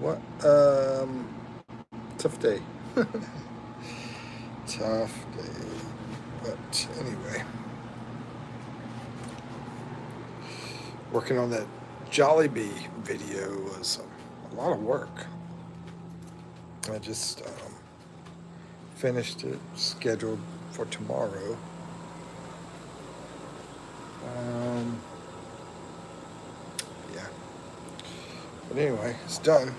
What? Tough day. Tough day. But anyway, working on that Jollibee video was a lot of work. I just finished it, scheduled for tomorrow. Um, yeah. But anyway, it's done.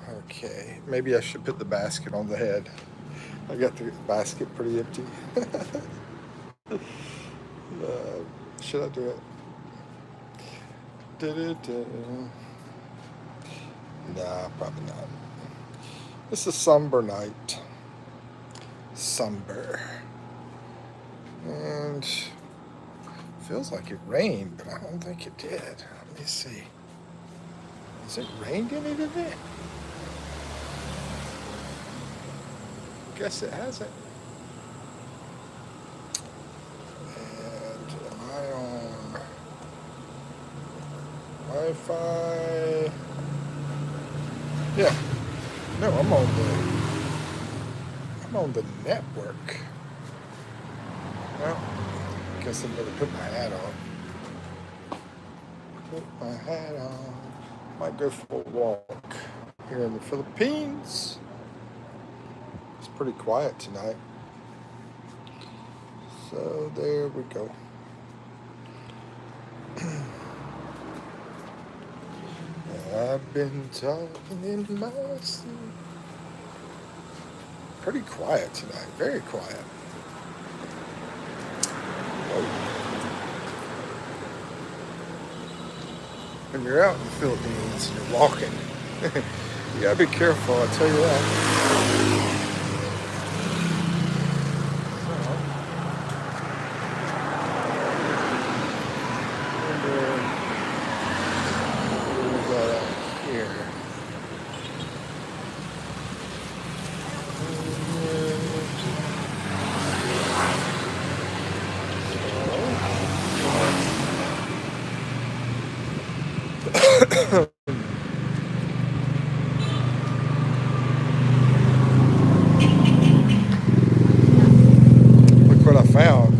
Okay, maybe I should put the basket on the head. I got the basket pretty empty. Should I do it? Nah, probably not. It's a somber night. Somber. And feels like it rained, but I don't think it did. Let me see. Has it rained any today? Guess it hasn't. And am I on Wi-Fi? Yeah. No, I'm on the network. Well, I guess I'm gonna put my hat on. Put my hat on. Might go for a walk here in the Philippines. It's pretty quiet tonight. So there we go. I've been talking in my sleep. Pretty quiet tonight. Very quiet. When you're out in the Philippines and you're walking, you gotta be careful, I tell you that. Look what I found.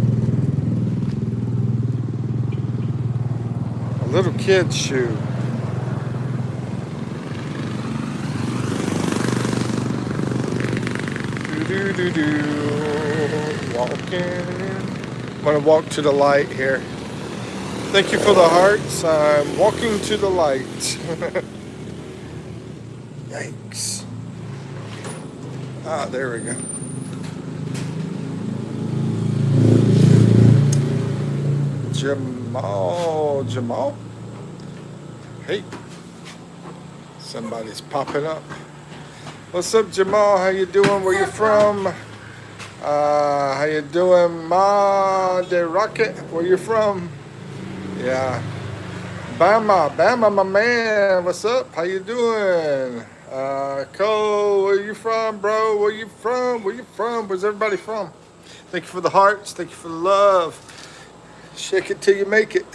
A little kid's shoe. Walking. I'm gonna walk to the light here. Thank you for the hearts. I'm walking to the light. Yikes. Ah, there we go. Jamal? Hey. Somebody's popping up. What's up, Jamal? How you doing? Where you from? How you doing? Ma de Rocket? Where you from? Yeah. Bama, my man. What's up? How you doing? Cole, where you from, bro? Where you from? Where's everybody from? Thank you for the hearts. Thank you for the love. Shake it till you make it.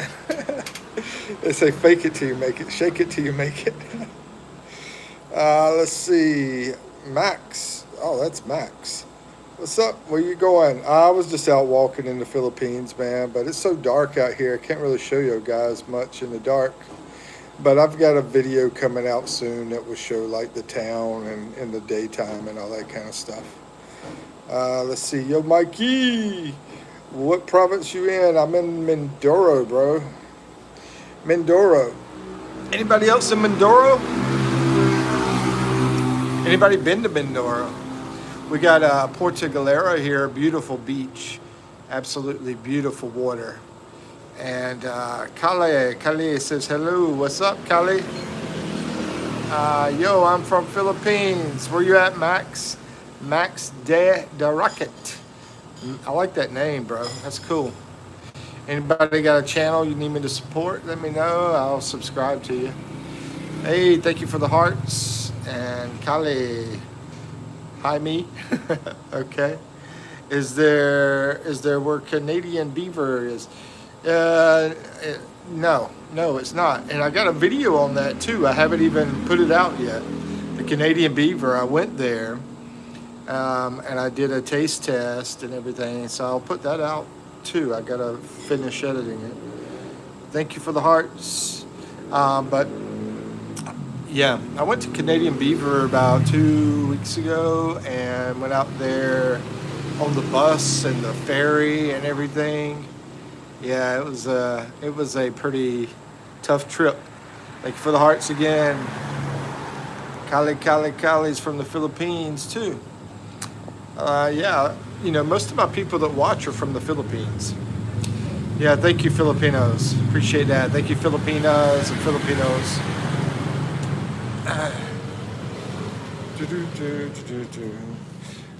They say fake it till you make it. Shake it till you make it. Let's see. Max. Oh, that's Max. What's up? Where you going? I was just out walking in the Philippines, man, but it's so dark out here. I can't really show you guys much in the dark. But I've got a video coming out soon that will show like the town and in the daytime and all that kind of stuff. Let's see. Yo, Mikey. What province you in? I'm in Mindoro, bro. Mindoro. Anybody else in Mindoro? Anybody been to Mindoro? We got Porto Galera here, beautiful beach, absolutely beautiful water. And Kale says hello. What's up, Kale? Yo, I'm from Philippines. Where you at, Max? Max de Rocket. I like that name, bro. That's cool. Anybody got a channel you need me to support? Let me know. I'll subscribe to you. Hey, thank you for the hearts. And Kale. Hi, me. Okay. Is there where Canadian beaver is? No, no, it's not. And I got a video on that too. I haven't even put it out yet. The Canadian beaver, I went there and I did a taste test and everything. So I'll put that out too. I gotta finish editing it. Thank you for the hearts. But yeah, I went to Canadian Beaver about 2 weeks ago and went out there on the bus and the ferry and everything. Yeah, it was a pretty tough trip. Thank you for the hearts again. Kali's from the Philippines too. Yeah, you know, most of my people that watch are from the Philippines. Yeah, thank you, Filipinos. Appreciate that. Thank you, Filipinas and Filipinos.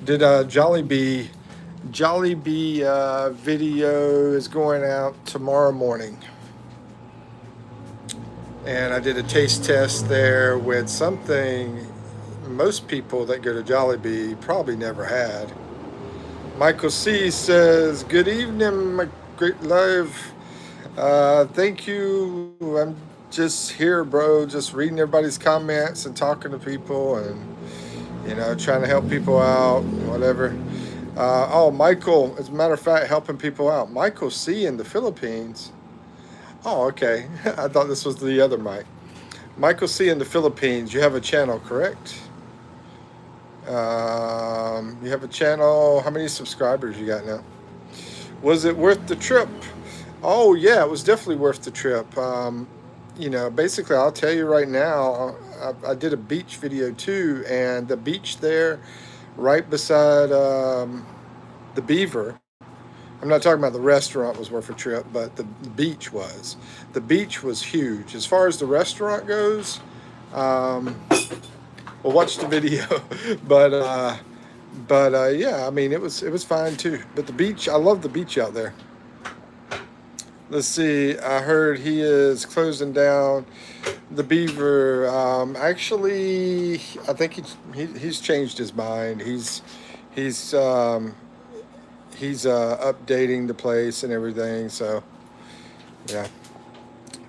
Did Jollibee video is going out tomorrow morning, and I did a taste test there with something most people that go to Jollibee probably never had. Michael C says, "Good evening, my great live. Thank you. I'm just here, bro. Just reading everybody's comments and talking to people, and you know, trying to help people out, whatever." Oh, Michael, as a matter of fact, helping people out. Michael C in the Philippines. Oh, okay. I thought this was the other Mike. Michael C in the Philippines. You have a channel, correct? You have a channel. How many subscribers you got now? Was it worth the trip? Oh, yeah, it was definitely worth the trip. You know, basically, I'll tell you right now, I did a beach video too, and the beach there, right beside the Beaver. I'm not talking about the restaurant was worth a trip, but the beach was. The beach was huge. As far as the restaurant goes, well, watch the video. but yeah, I mean, it was fine too. But the beach, I love the beach out there. Let's see. I heard he is closing down the Beaver. Actually, I think he's changed his mind. He's updating the place and everything. So yeah.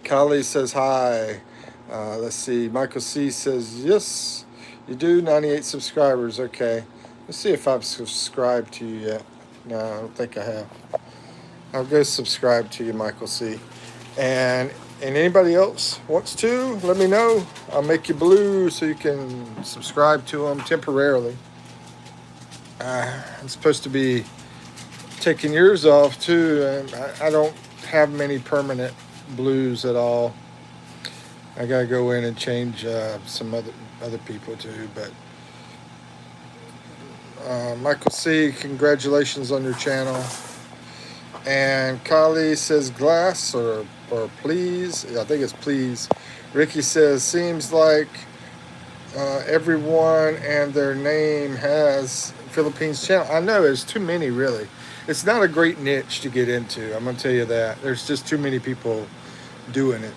Kali says hi. Let's see. Michael C says yes. You do. 98 subscribers. Okay. Let's see if I've subscribed to you yet. No, I don't think I have. I'll go subscribe to you, Michael C. And anybody else wants to, let me know. I'll make you blue so you can subscribe to them temporarily. I'm supposed to be taking yours off too. And I don't have many permanent blues at all. I gotta go in and change some other people too. But Michael C, congratulations on your channel. And Kali says glass or please. I think it's please. Ricky says seems like everyone and their name has Philippines channel. I know there's too many really. It's not a great niche to get into. I'm gonna tell you that. There's just too many people doing it.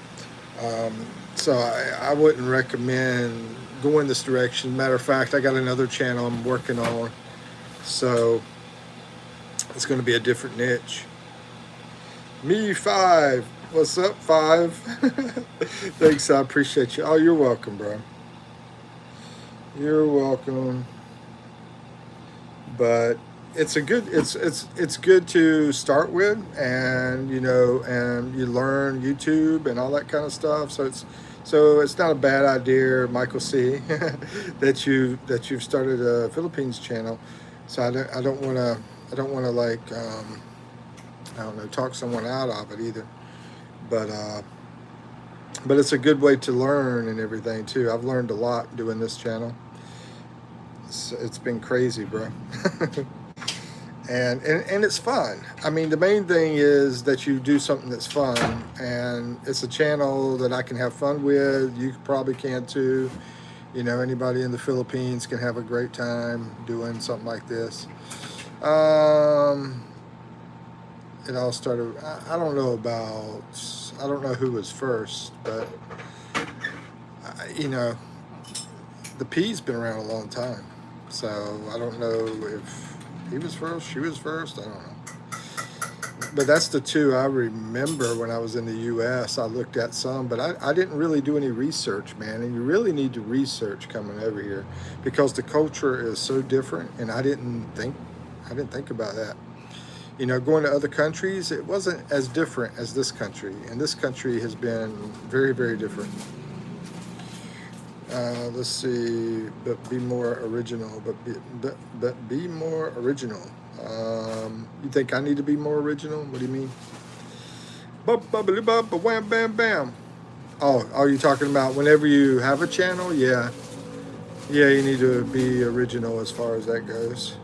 So I wouldn't recommend going this direction. Matter of fact, I got another channel I'm working on. So it's going to be a different niche. Me 5. What's up, 5? Thanks, I appreciate you. Oh, you're welcome, bro. You're welcome. But it's good to start with, and you know, and you learn YouTube and all that kind of stuff. So it's not a bad idea, Michael C, that you've started a Philippines channel. So I don't want to like I don't know, talk someone out of it either. But it's a good way to learn and everything too. I've learned a lot doing this channel. It's been crazy, bro. and it's fun. I mean, the main thing is that you do something that's fun, and it's a channel that I can have fun with. You probably can too. You know, anybody in the Philippines can have a great time doing something like this. It all started, I don't know who was first, but you know, the P's been around a long time. So I don't know if he was first, she was first, I don't know. but that's the two I remember when I was in the U.S. I looked at some, but I didn't really do any research, man. And you really need to research coming over here because the culture is so different. And I didn't think about that. You know, going to other countries, it wasn't as different as this country, and this country has been very, very different. Let's see, but be more original. But be more original. You think I need to be more original? What do you mean? Wham, bam, bam. Oh, you talking about whenever you have a channel? Yeah, yeah, you need to be original as far as that goes.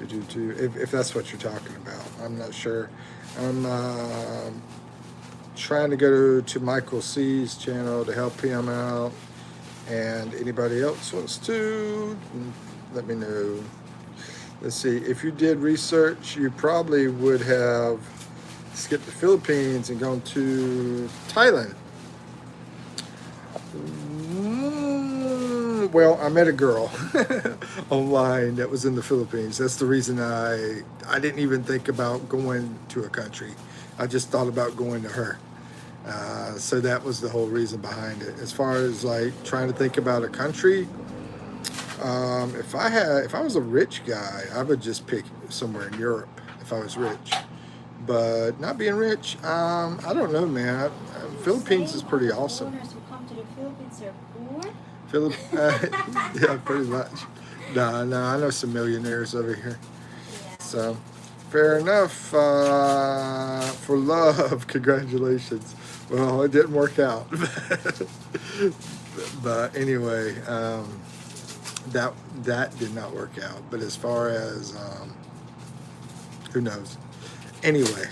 If that's what you're talking about, I'm not sure. I'm trying to go to Michael C's channel to help him out, and anybody else wants to, let me know. Let's see, if you did research, you probably would have skipped the Philippines and gone to Thailand. Well, I met a girl online that was in the Philippines. That's the reason I didn't even think about going to a country. I just thought about going to her. So that was the whole reason behind it. As far as like trying to think about a country, if I was a rich guy, I would just pick somewhere in Europe if I was rich. But not being rich, I don't know, man. Philippines is pretty awesome. Foreigners who come to the Philippines are poor. Yeah, pretty much. No, I know some millionaires over here. Yeah. So, fair enough. For love, congratulations. Well, it didn't work out. But anyway, that did not work out. But as far as who knows? Anyway,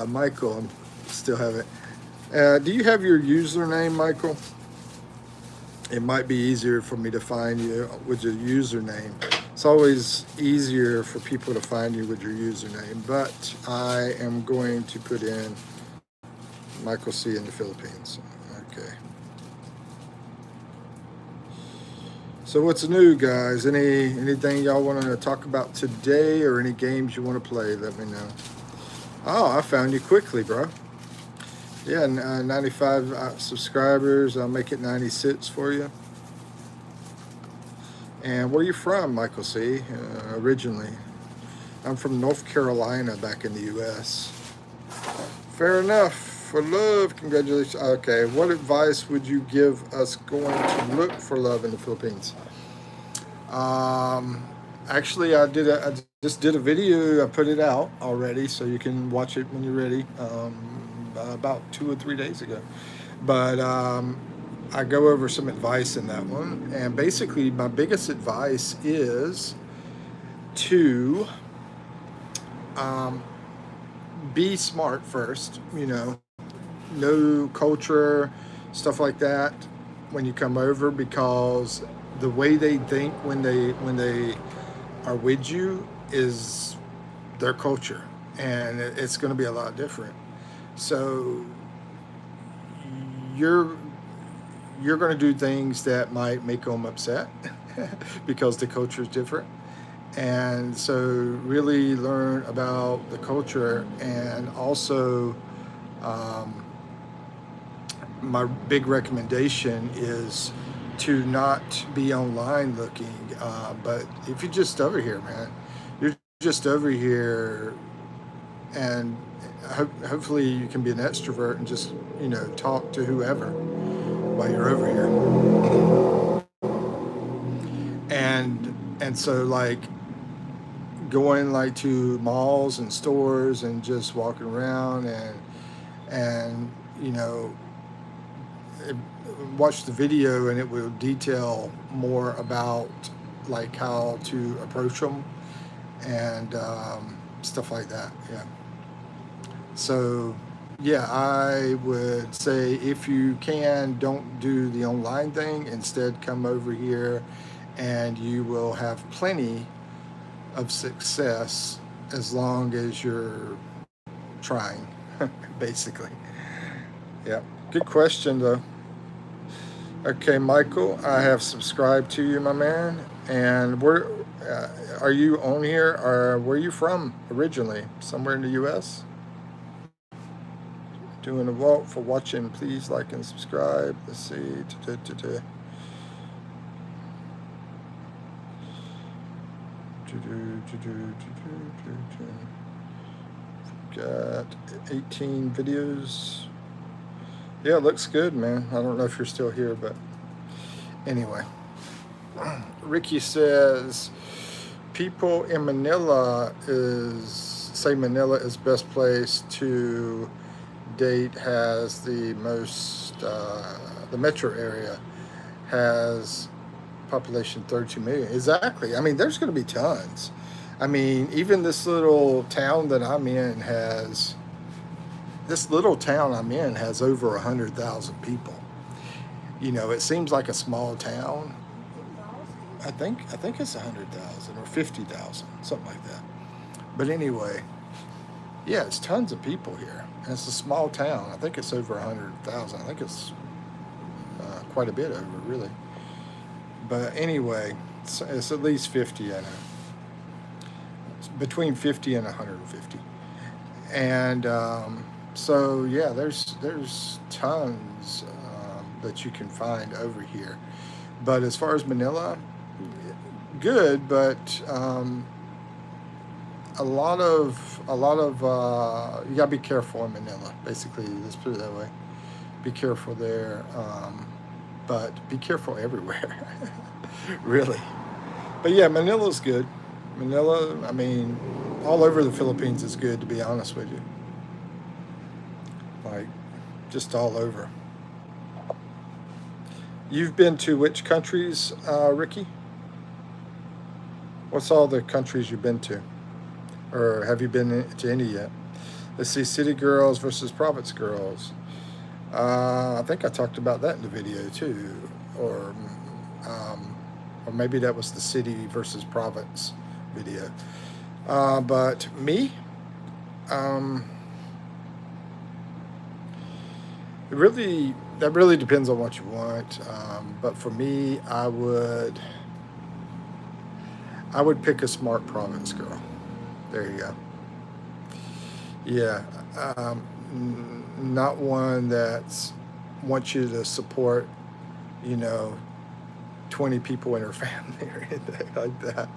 Michael, I still have it. Do you have your username, Michael? It might be easier for me to find you with your username. It's always easier for people to find you with your username, but I am going to put in Michael C in the Philippines. Okay. So what's new, guys? Anything y'all want to talk about today, or any games you want to play? Let me know. Oh, I found you quickly, bro. Yeah, 95 subscribers. I'll make it 96 for you. And where are you from, Michael C? Originally, I'm from North Carolina, back in the U.S. Fair enough. For love, congratulations. Okay, what advice would you give us going to look for love in the Philippines? Actually, I just did a video. I put it out already, so you can watch it when you're ready. About 2 or 3 days ago, but I go over some advice in that one, and basically my biggest advice is to be smart first. Know culture, stuff like that when you come over, because the way they think when they are with you is their culture, and it's going to be a lot different. So you're going to do things that might make them upset because the culture is different. And so really learn about the culture. And also, my big recommendation is to not be online looking. But if you're just over here, man, you're just over here, and hopefully you can be an extrovert and just talk to whoever while you're over here. And so, like, going like to malls and stores and just walking around and watch the video, and it will detail more about like how to approach them and stuff like that. Yeah. So, yeah, I would say if you can, don't do the online thing. Instead, come over here and you will have plenty of success as long as you're trying, basically. Yeah. Good question, though. Okay, Michael, I have subscribed to you, my man. And where are you on here? Or where are you from originally? Somewhere in the U.S.? Doing a vault for watching. Please like and subscribe. Let's see. Got 18 videos. Yeah, it looks good, man. I don't know if you're still here, but anyway. Ricky says people in Manila say Manila is best place to date, has the most the metro area has population 32 million. Exactly. I mean, there's going to be tons. I mean, even this little town that I'm in has over 100,000 people. You know, it seems like a small town. I think it's 100,000 or 50,000, something like that. But anyway, yeah, it's tons of people here, and it's a small town. I think it's over 100,000. I think it's quite a bit over, really. But anyway, it's at least 50. I know, it's between 50 and 150. And so yeah, there's tons that you can find over here. But as far as Manila, good, but a lot of you gotta be careful in Manila. Basically, let's put it that way. Be careful there, but be careful everywhere, really. But yeah, Manila's good. Manila, I mean, all over the Philippines is good, to be honest with you. Like, just all over. You've been to which countries, Ricky? What's all the countries you've been to? Or have you been to any yet? Let's see, city girls versus province girls. I think I talked about that in the video too. Or maybe that was the city versus province video. But me, that really depends on what you want. But for me, I would pick a smart province girl. There you go. Yeah, not one that wants you to support, you know, 20 people in her family or anything like that.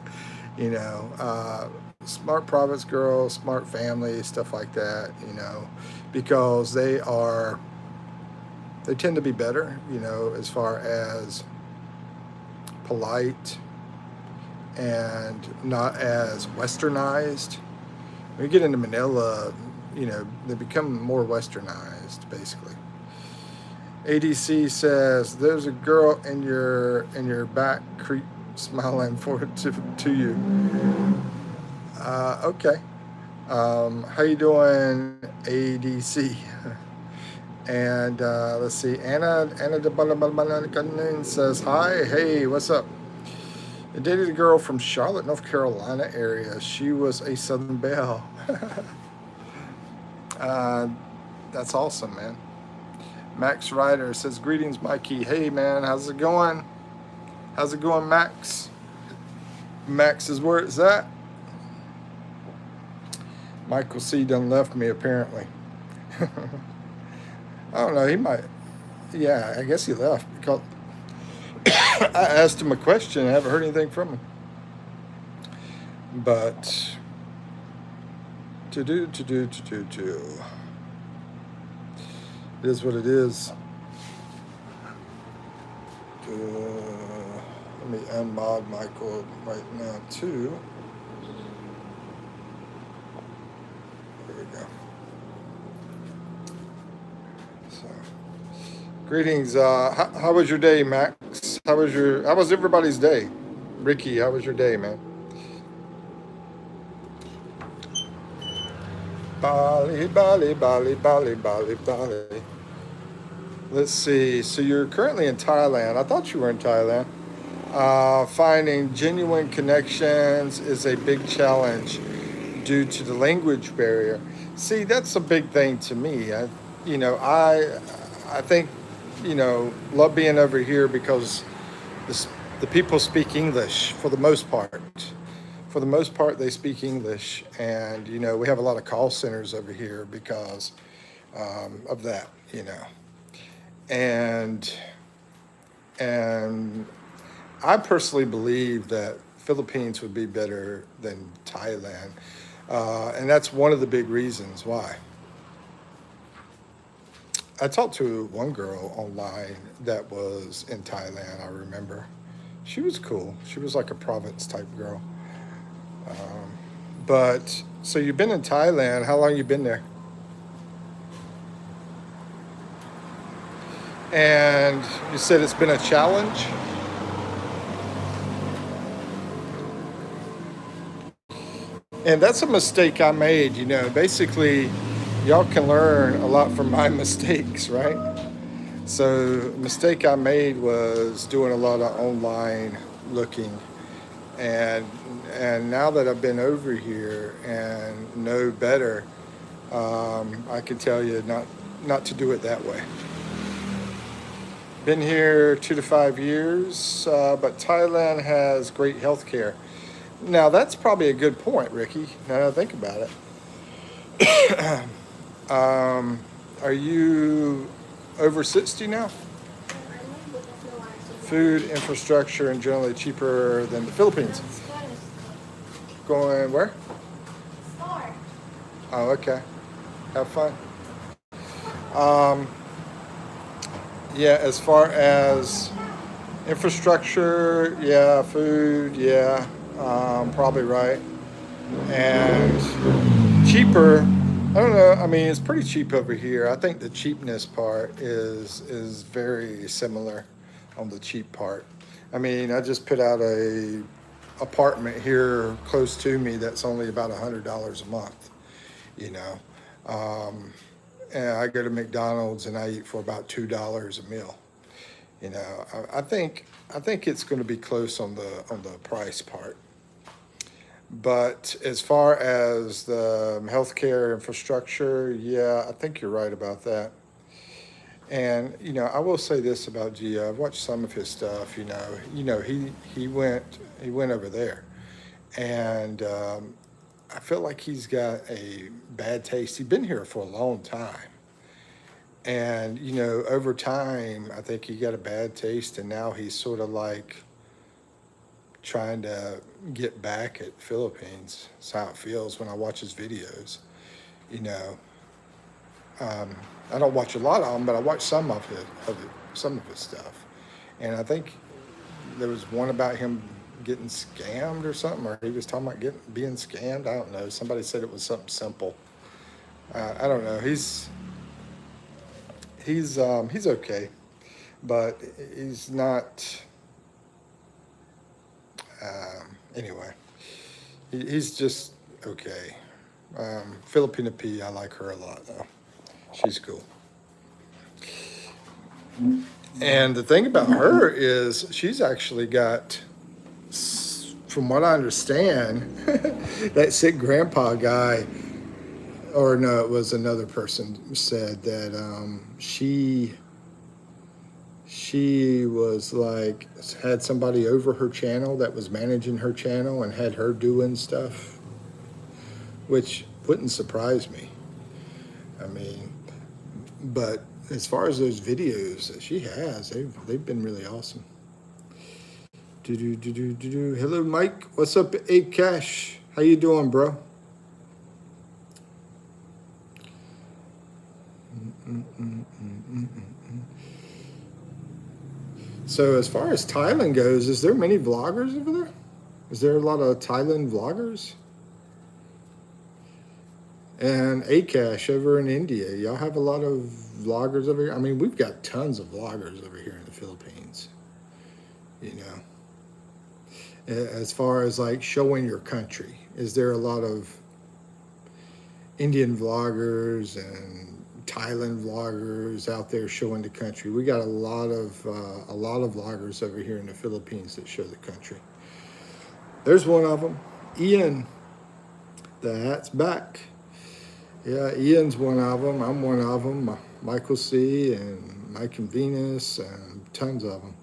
You know, smart province girl, smart family, stuff like that. You know, because they tend to be better. You know, as far as polite and not as westernized. When you get into Manila, you know, they become more westernized, basically. ADC says, there's a girl in your back creep smiling forward to you. Okay. How you doing, ADC? And let's see, Anna says, hi, hey, what's up? I dated a girl from Charlotte, North Carolina area. She was a Southern Belle. That's awesome, man. Max Ryder says, greetings, Mikey. Hey, man, how's it going? How's it going, Max? Max is where it's at. Michael C. done left me, apparently. I don't know, he might. Yeah, I guess he left because I asked him a question. I haven't heard anything from him. But it is what it is. Let me unmod Michael right now too. There we go. So, greetings. How was your day, Max? How was everybody's day? Ricky, how was your day, man? Bali, Bali, Bali, Bali, Bali, Bali. Let's see. So you're currently in Thailand. I thought you were in Thailand. Finding genuine connections is a big challenge due to the language barrier. See, that's a big thing to me. I think love being over here because the people speak English for the most part. For the most part, they speak English, and we have a lot of call centers over here because of that. And and I personally believe that Philippines would be better than Thailand, and that's one of the big reasons why. I talked to one girl online that was in Thailand. I remember she was cool. She was like a province type girl. But so you've been in Thailand. How long you been there? And you said it's been a challenge. And that's a mistake I made. Basically, y'all can learn a lot from my mistakes, right? So, the mistake I made was doing a lot of online looking, and now that I've been over here and know better, I can tell you not to do it that way. Been here 2 to 5 years, but Thailand has great health care. Now that's probably a good point, Ricky. Now that I think about it, are you over 60 now? Food infrastructure and generally cheaper than the Philippines. Going where? Oh, okay. Have fun. Um, yeah, as far as infrastructure, yeah, food, yeah, probably right. And cheaper, I don't know. I mean, it's pretty cheap over here. I think the cheapness part is very similar on the cheap part. I mean, I just put out a apartment here close to me that's only about $100 a month, you know. Um, and I go to McDonald's and I eat for about $2 a meal. I think it's going to be close on the price part. But as far as the healthcare infrastructure, yeah, I think you're right about that. And I will say this about Gia. I've watched some of his stuff. He went over there, and I feel like he's got a bad taste. He's been here for a long time, and over time, I think he got a bad taste, and now he's sort of like trying to get back at Philippines. That's how it feels when I watch his videos. You know, I don't watch a lot of them, but I watch some of his stuff, and I think there was one about him getting scammed or something, or he was talking about being scammed. I don't know. Somebody said it was something simple. I don't know. He's okay, but he's not. Anyway, he's just okay. Filipina P, I like her a lot though. She's cool. And the thing about her is she's actually got, from what I understand, that sick grandpa guy, or no, it was another person said that she was like had somebody over her channel that was managing her channel and had her doing stuff, which wouldn't surprise me. I mean, but as far as those videos that she has, they've been really awesome. Do. Hello, Mike. What's up, A Cash? How you doing, bro? So as far as Thailand goes, is there many vloggers over there? Is there a lot of Thailand vloggers? And Akash over in India, y'all have a lot of vloggers over here. I mean, we've got tons of vloggers over here in the Philippines. As far as like showing your country, is there a lot of Indian vloggers and Thailand vloggers out there showing the country? We got a lot of vloggers over here in the Philippines that show the country. There's one of them, Ian. That's back. Yeah, Ian's one of them. I'm one of them. Michael C. and Mike and Venus, and tons of them.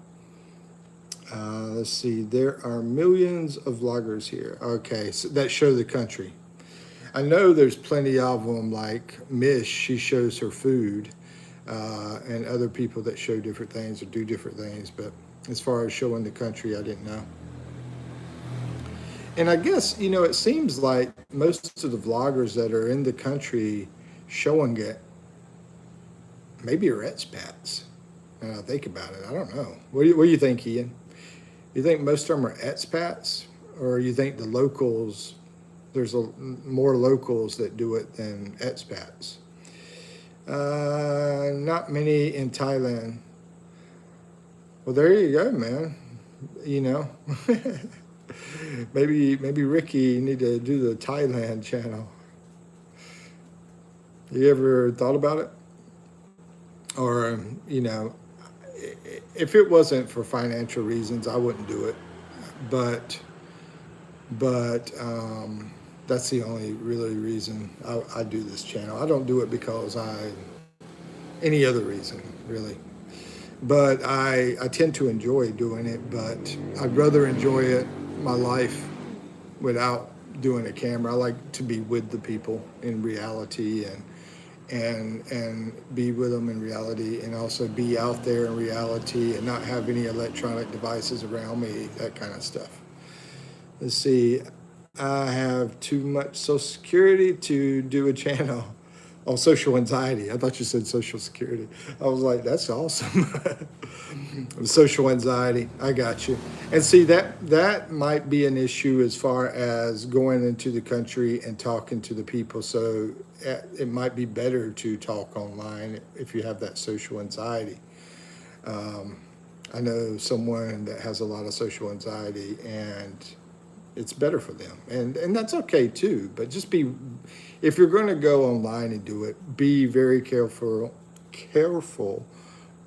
Let's see, there are millions of vloggers here. Okay, so that show the country. I know there's plenty of them, like Mish, she shows her food, and other people that show different things or do different things, but as far as showing the country, I didn't know. And I guess, you know, it seems like most of the vloggers that are in the country showing it maybe are expats. Now I think about it, I don't know. What do you think, Ian? You think most of them are expats, or you think the locals, there's more locals that do it than expats? Not many in Thailand. Well, there you go, man. You know, maybe Ricky, you need to do the Thailand channel. You ever thought about it? Or, you know, if it wasn't for financial reasons, I wouldn't do it. But that's the only really reason I do this channel. I don't do it because any other reason, really. But I tend to enjoy doing it, but I'd rather enjoy it, my life, without doing a camera. I like to be with the people in reality and be with them in reality, and also be out there in reality and not have any electronic devices around me, that kind of stuff. Let's see, I have too much Social Security to do a channel. Oh, social anxiety. I thought you said Social Security. I was like, that's awesome. Social anxiety. I got you. And see, that might be an issue as far as going into the country and talking to the people. So it might be better to talk online if you have that social anxiety. I know someone that has a lot of social anxiety, and it's better for them, and that's okay too. But just if you're going to go online and do it, be very careful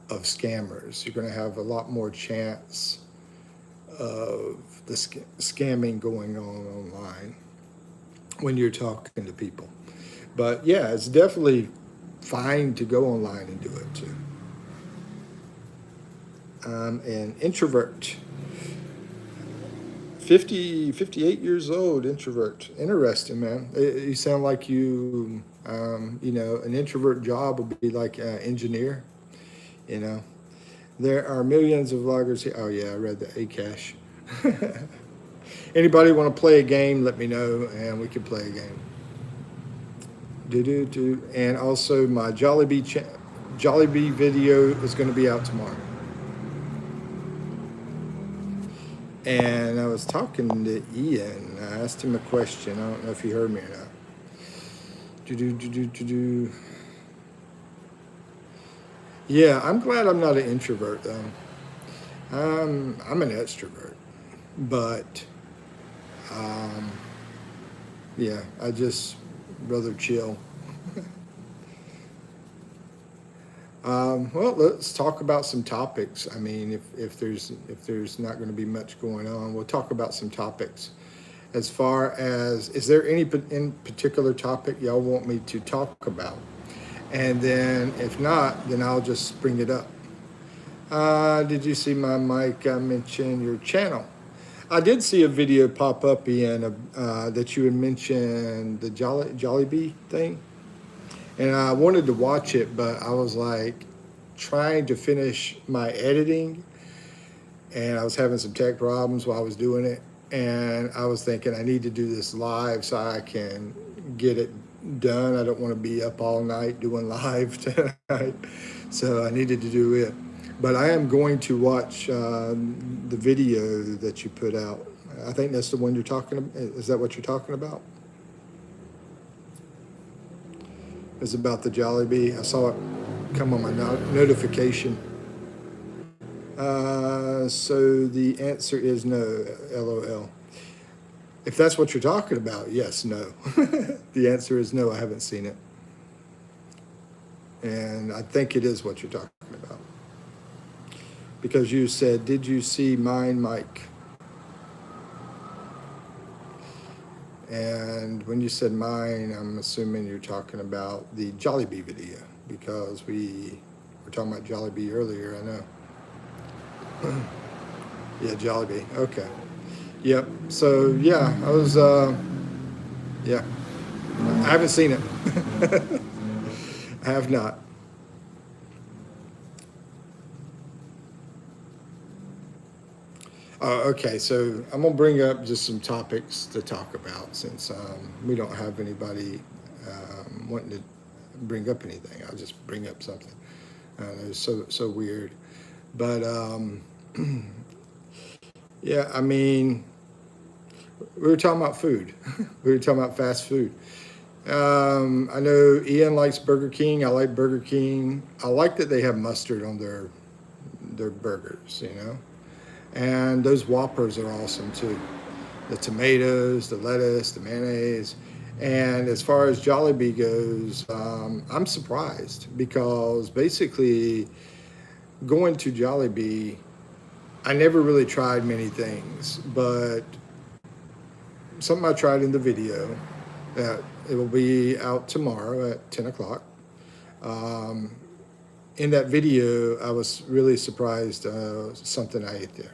of scammers. You're going to have a lot more chance of the scamming going on online when you're talking to people. But yeah, it's definitely fine to go online and do it too. I'm an introvert. 58 years old, introvert. Interesting, man. You sound like you know, an introvert job would be like an engineer, you know. There are millions of vloggers here. Oh yeah, I read the Akash. Anybody want to play a game, let me know, and we can play a game. And also my Jollibee video is going to be out tomorrow. And I was talking to Ian. I asked him a question. I don't know if he heard me or not. Yeah, I'm glad I'm not an introvert though. I'm an extrovert, but yeah, I just rather chill. Well, let's talk about some topics. I mean, if there's not going to be much going on, we'll talk about some topics. As far as, is there any in particular topic y'all want me to talk about? And then if not, then I'll just bring it up. Did you see my mic? I mentioned your channel. I did see a video pop up, Ian, that you had mentioned the Jollibee thing. And I wanted to watch it, but I was like trying to finish my editing, and I was having some tech problems while I was doing it. And I was thinking I need to do this live so I can get it done. I don't want to be up all night doing live tonight. So I needed to do it. But I am going to watch the video that you put out. I think that's the one you're talking about. Is that what you're talking about? It's about the Jollibee. I saw it come on my notification. So the answer is no, LOL. If that's what you're talking about, yes, no. The answer is no, I haven't seen it. And I think it is what you're talking about. Because you said, did you see mine, Mike? And when you said mine, I'm assuming you're talking about the Jollibee video, because we We're talking about Jollibee earlier, I know. Yeah, Jollibee. Okay. Yep. So yeah, I was. Yeah, I haven't seen it. I have not. Okay, so I'm gonna bring up just some topics to talk about since we don't have anybody wanting to bring up anything. I'll just bring up something. It's so weird, but yeah, I mean, we were talking about food. We were talking about fast food. I know Ian likes Burger King. I like Burger King. I like that they have mustard on their burgers. You know. And those Whoppers are awesome too. The tomatoes, the lettuce, the mayonnaise. And as far as Jollibee goes, I'm surprised because basically going to Jollibee, I never really tried many things, but something I tried in the video that it will be out tomorrow at 10 o'clock. In that video, I was really surprised something I ate there.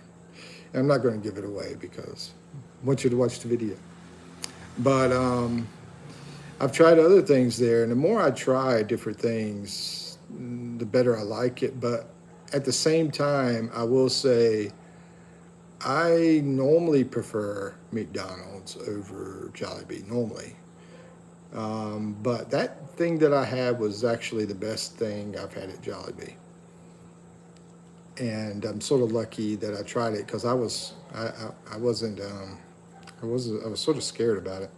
I'm not going to give it away because I want you to watch the video. But I've tried other things there, and the more I try different things, the better I like it. But at the same time, I will say I normally prefer McDonald's over Jollibee, normally. But that thing that I had was actually the best thing I've had at Jollibee. And I'm sort of lucky that I tried it because I was sort of scared about it.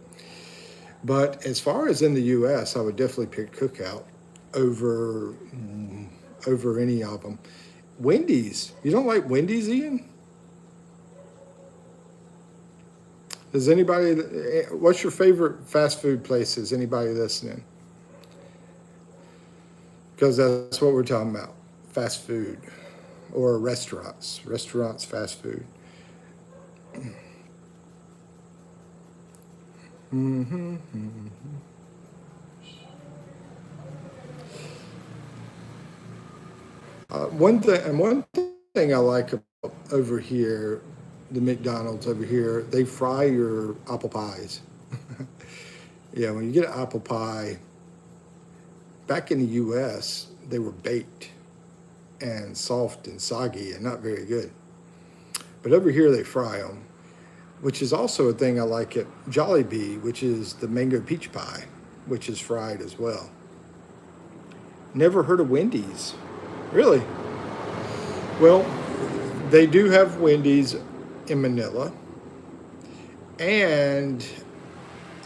But as far as in the U.S., I would definitely pick Cookout over any of them. Wendy's, you don't like Wendy's, Ian? Does anybody? What's your favorite fast food places? Anybody listening? Because that's what we're talking about, fast food. Or restaurants, fast food. Mm-hmm, mm-hmm. One thing I like about over here, the McDonald's over here, they fry your apple pies. Yeah, when you get an apple pie, back in the U.S., they were baked and soft and soggy and not very good. But over here they fry them, which is also a thing I like at Jollibee, which is the mango peach pie, which is fried as well. Never heard of Wendy's. Really? Well, they do have Wendy's in Manila, and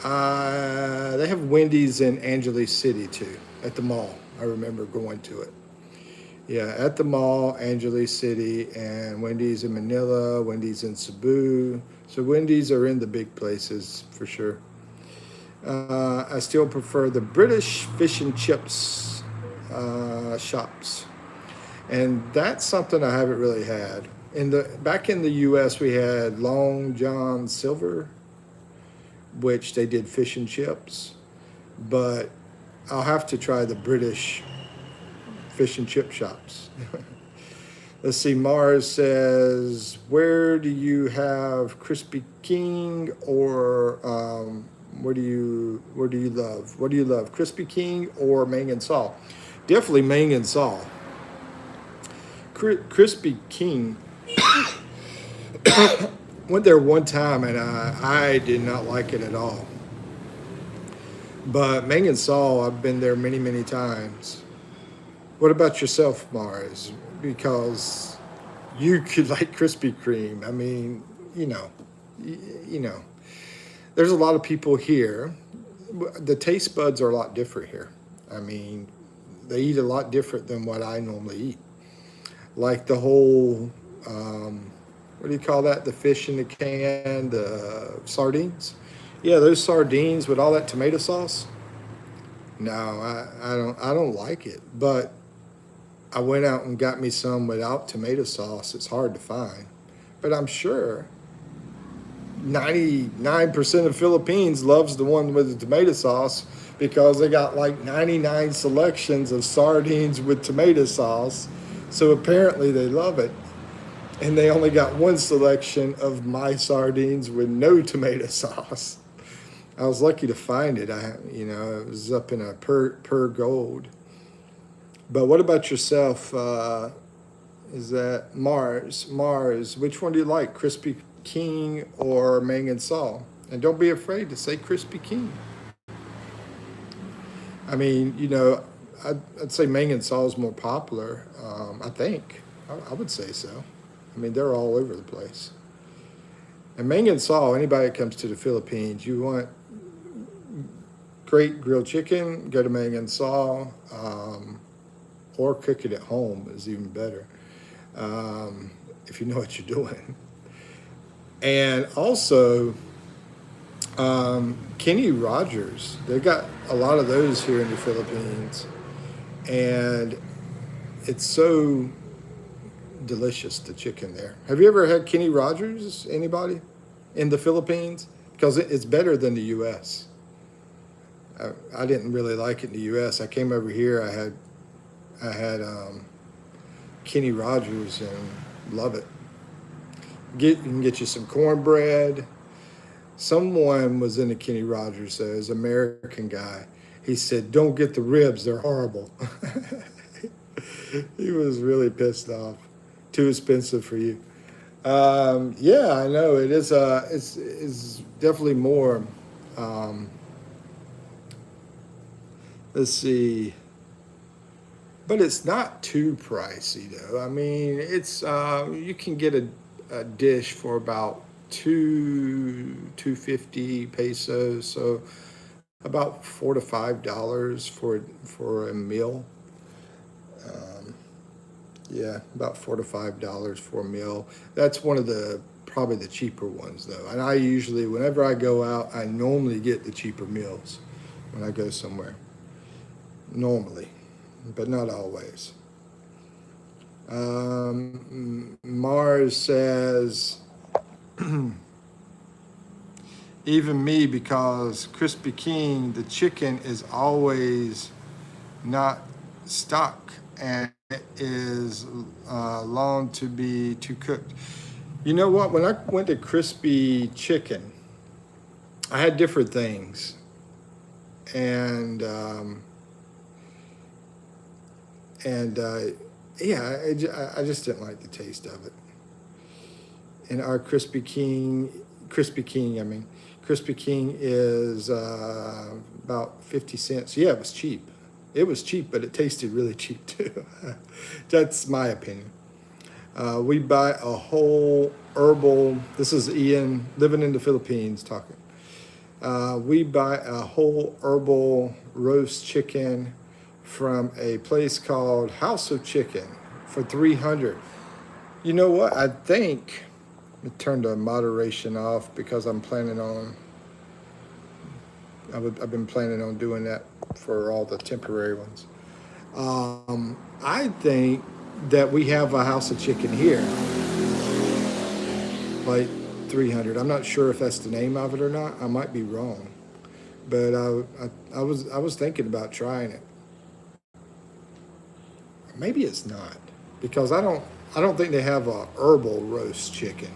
they have Wendy's in Angeles City too, at the mall. I remember going to it. Yeah, at the mall, Angeles City, and Wendy's in Manila, Wendy's in Cebu. So Wendy's are in the big places for sure. I still prefer the British fish and chips shops, and that's something I haven't really had. Back in the U.S., we had Long John Silver, which they did fish and chips, but I'll have to try the British fish and chip shops. Let's see, Mars says, where do you have Krispy King or what do you love? What do you love, Krispy King or Mang and Saul? Definitely Mang and Saul. Krispy King, went there one time and I did not like it at all. But Mang and Saul, I've been there many, many times. What about yourself, Mars? Because you could like Krispy Kreme. I mean, you know, there's a lot of people here. The taste buds are a lot different here. I mean, they eat a lot different than what I normally eat. Like the whole, what do you call that? The fish in the can, the sardines. Yeah, those sardines with all that tomato sauce. No, I don't like it. But I went out and got me some without tomato sauce. It's hard to find. But I'm sure 99% of Philippines loves the one with the tomato sauce because they got like 99 selections of sardines with tomato sauce. So apparently they love it. And they only got one selection of my sardines with no tomato sauce. I was lucky to find it. It was up in a per gold. But what about yourself? Is that Mars? Mars, which one do you like, Crispy King or Mang and Saul? And don't be afraid to say Crispy King. I mean, I'd say Mang and Saul is more popular. I think I would say so. I mean, they're all over the place. And Mang and Saul, anybody that comes to the Philippines, you want great grilled chicken, go to Mang and Saul, or cook it at home is even better, if you know what you're doing. And also, Kenny Rogers, they've got a lot of those here in the Philippines, and it's so delicious, the chicken there. Have you ever had Kenny Rogers, anybody, in the Philippines? Because it's better than the U.S. I didn't really like it in the U.S. I came over here, I had Kenny Rogers and love it. You can get you some cornbread. Someone was in the Kenny Rogers, though, an American guy. He said, "Don't get the ribs, they're horrible." He was really pissed off. Too expensive for you. Yeah, I know it is. It's definitely more. Let's see. But it's not too pricey, though. I mean, it's you can get a dish for about 250 pesos, so about $4 to $5 for a meal. Yeah, about $4 to $5 for a meal. That's one of probably the cheaper ones, though. And I usually, whenever I go out, I normally get the cheaper meals when I go somewhere. Normally, but not always. Mars says, even me, because Crispy King, the chicken is always not stuck and it is long to be too cooked. You know what? When I went to Crispy Chicken, I had different things, and yeah, I just didn't like the taste of it. And our Crispy King, I mean, Crispy King is about 50 cents. Yeah, it was cheap. It was cheap, but it tasted really cheap too. That's my opinion. We buy a whole herbal, this is Ian living in the Philippines talking. We buy a whole herbal roast chicken from a place called House of Chicken for $300. You know what? I think I turned the moderation off because I've been planning on doing that for all the temporary ones. I think that we have a House of Chicken here, like 300. I'm not sure if that's the name of it or not. I might be wrong, but I was thinking about trying it. Maybe it's not, because I don't think they have a herbal roast chicken.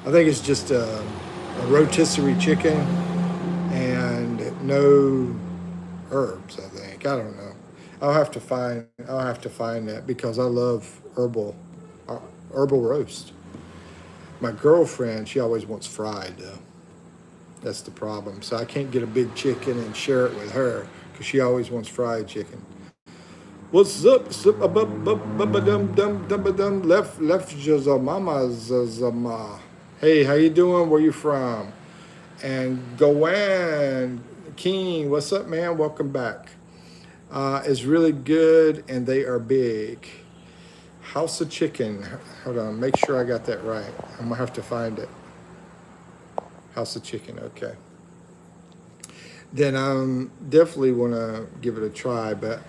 I think it's just a rotisserie chicken and no herbs, I think. I don't know. I'll have to find that, because I love herbal roast. My girlfriend, she always wants fried though. That's the problem. So I can't get a big chicken and share it with her, because she always wants fried chicken. What's up? Left Jazama. Hey, how you doing? Where you from? And Gowan King, what's up, man? Welcome back. It's really good, and they are big. House of Chicken. Hold on, make sure I got that right. I'm gonna have to find it. House of Chicken. Okay. Then definitely want to give it a try, but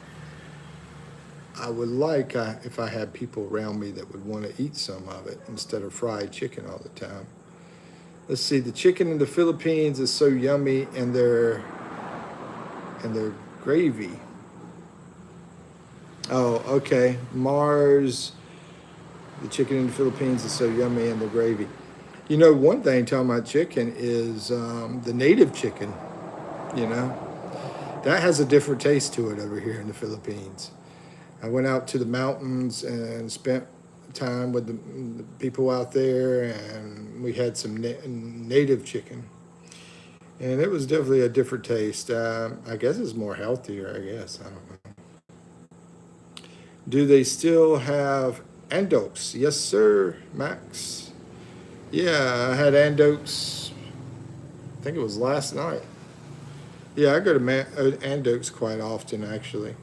I would like if I had people around me that would want to eat some of it instead of fried chicken all the time. Let's see, the chicken in the Philippines is so yummy, and and the gravy. Oh, okay. Mars, the chicken in the Philippines is so yummy and the gravy. You know, one thing talking about chicken is the native chicken, you know, that has a different taste to it over here in the Philippines. I went out to the mountains and spent time with the people out there, and we had some native chicken. And it was definitely a different taste. I guess it's more healthier, I guess. I don't know. Do they still have Andoks? Yes, sir, Max. Yeah, I had Andoks, I think it was last night. Yeah, I go to Andoks quite often, actually.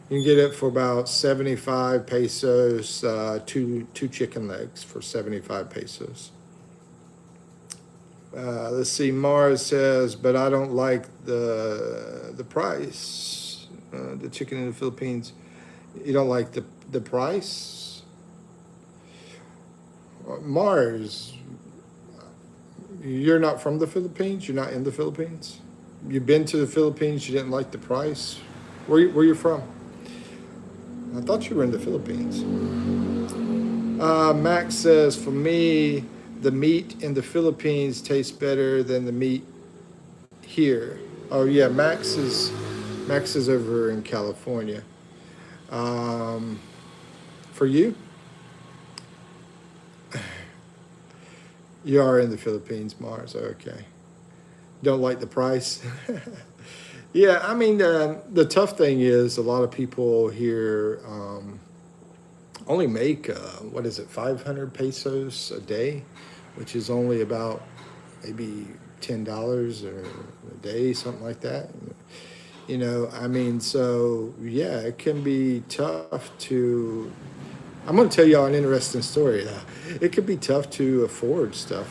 You can get it for about 75 pesos, two chicken legs for 75 pesos. Let's see, Mars says, but I don't like the price. The chicken in the Philippines. You don't like the price? Mars, you're not from the Philippines? You're not in the Philippines? You've been to the Philippines, you didn't like the price? Where you from? I thought you were in the Philippines. Max says, for me, the meat in the Philippines tastes better than the meat here. Oh yeah, Max is over in California. Um, for you, you are in the Philippines, Mars. Okay. Don't like the price. Yeah, I mean, the tough thing is a lot of people here only make, what is it, 500 pesos a day, which is only about maybe $10 or a day, something like that. You know, I mean, so yeah, it can be tough to. I'm going to tell y'all an interesting story. It can be tough to afford stuff.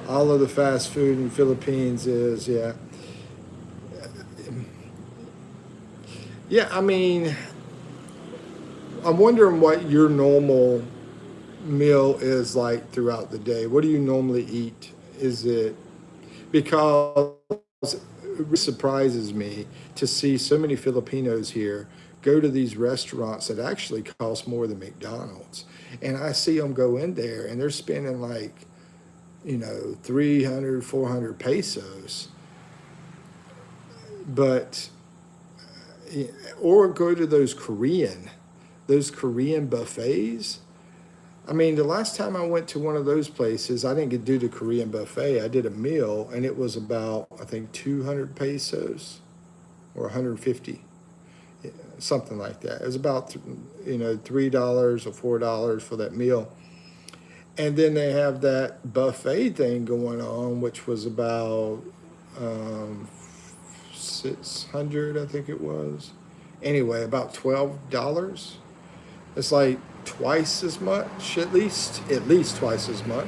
All of the fast food in the Philippines is, yeah. Yeah, I mean, I'm wondering what your normal meal is like throughout the day. What do you normally eat? Is it because it really surprises me to see so many Filipinos here go to these restaurants that actually cost more than McDonald's. And I see them go in there and they're spending like, 300, 400 pesos. But, or go to those Korean buffets. I mean, the last time I went to one of those places, I didn't get to do the Korean buffet. I did a meal, and it was about, I think, 200 pesos or 150, something like that. It was about, $3 or $4 for that meal. And then they have that buffet thing going on, which was about 600, I think it was. Anyway, about $12. It's like twice as much, at least twice as much.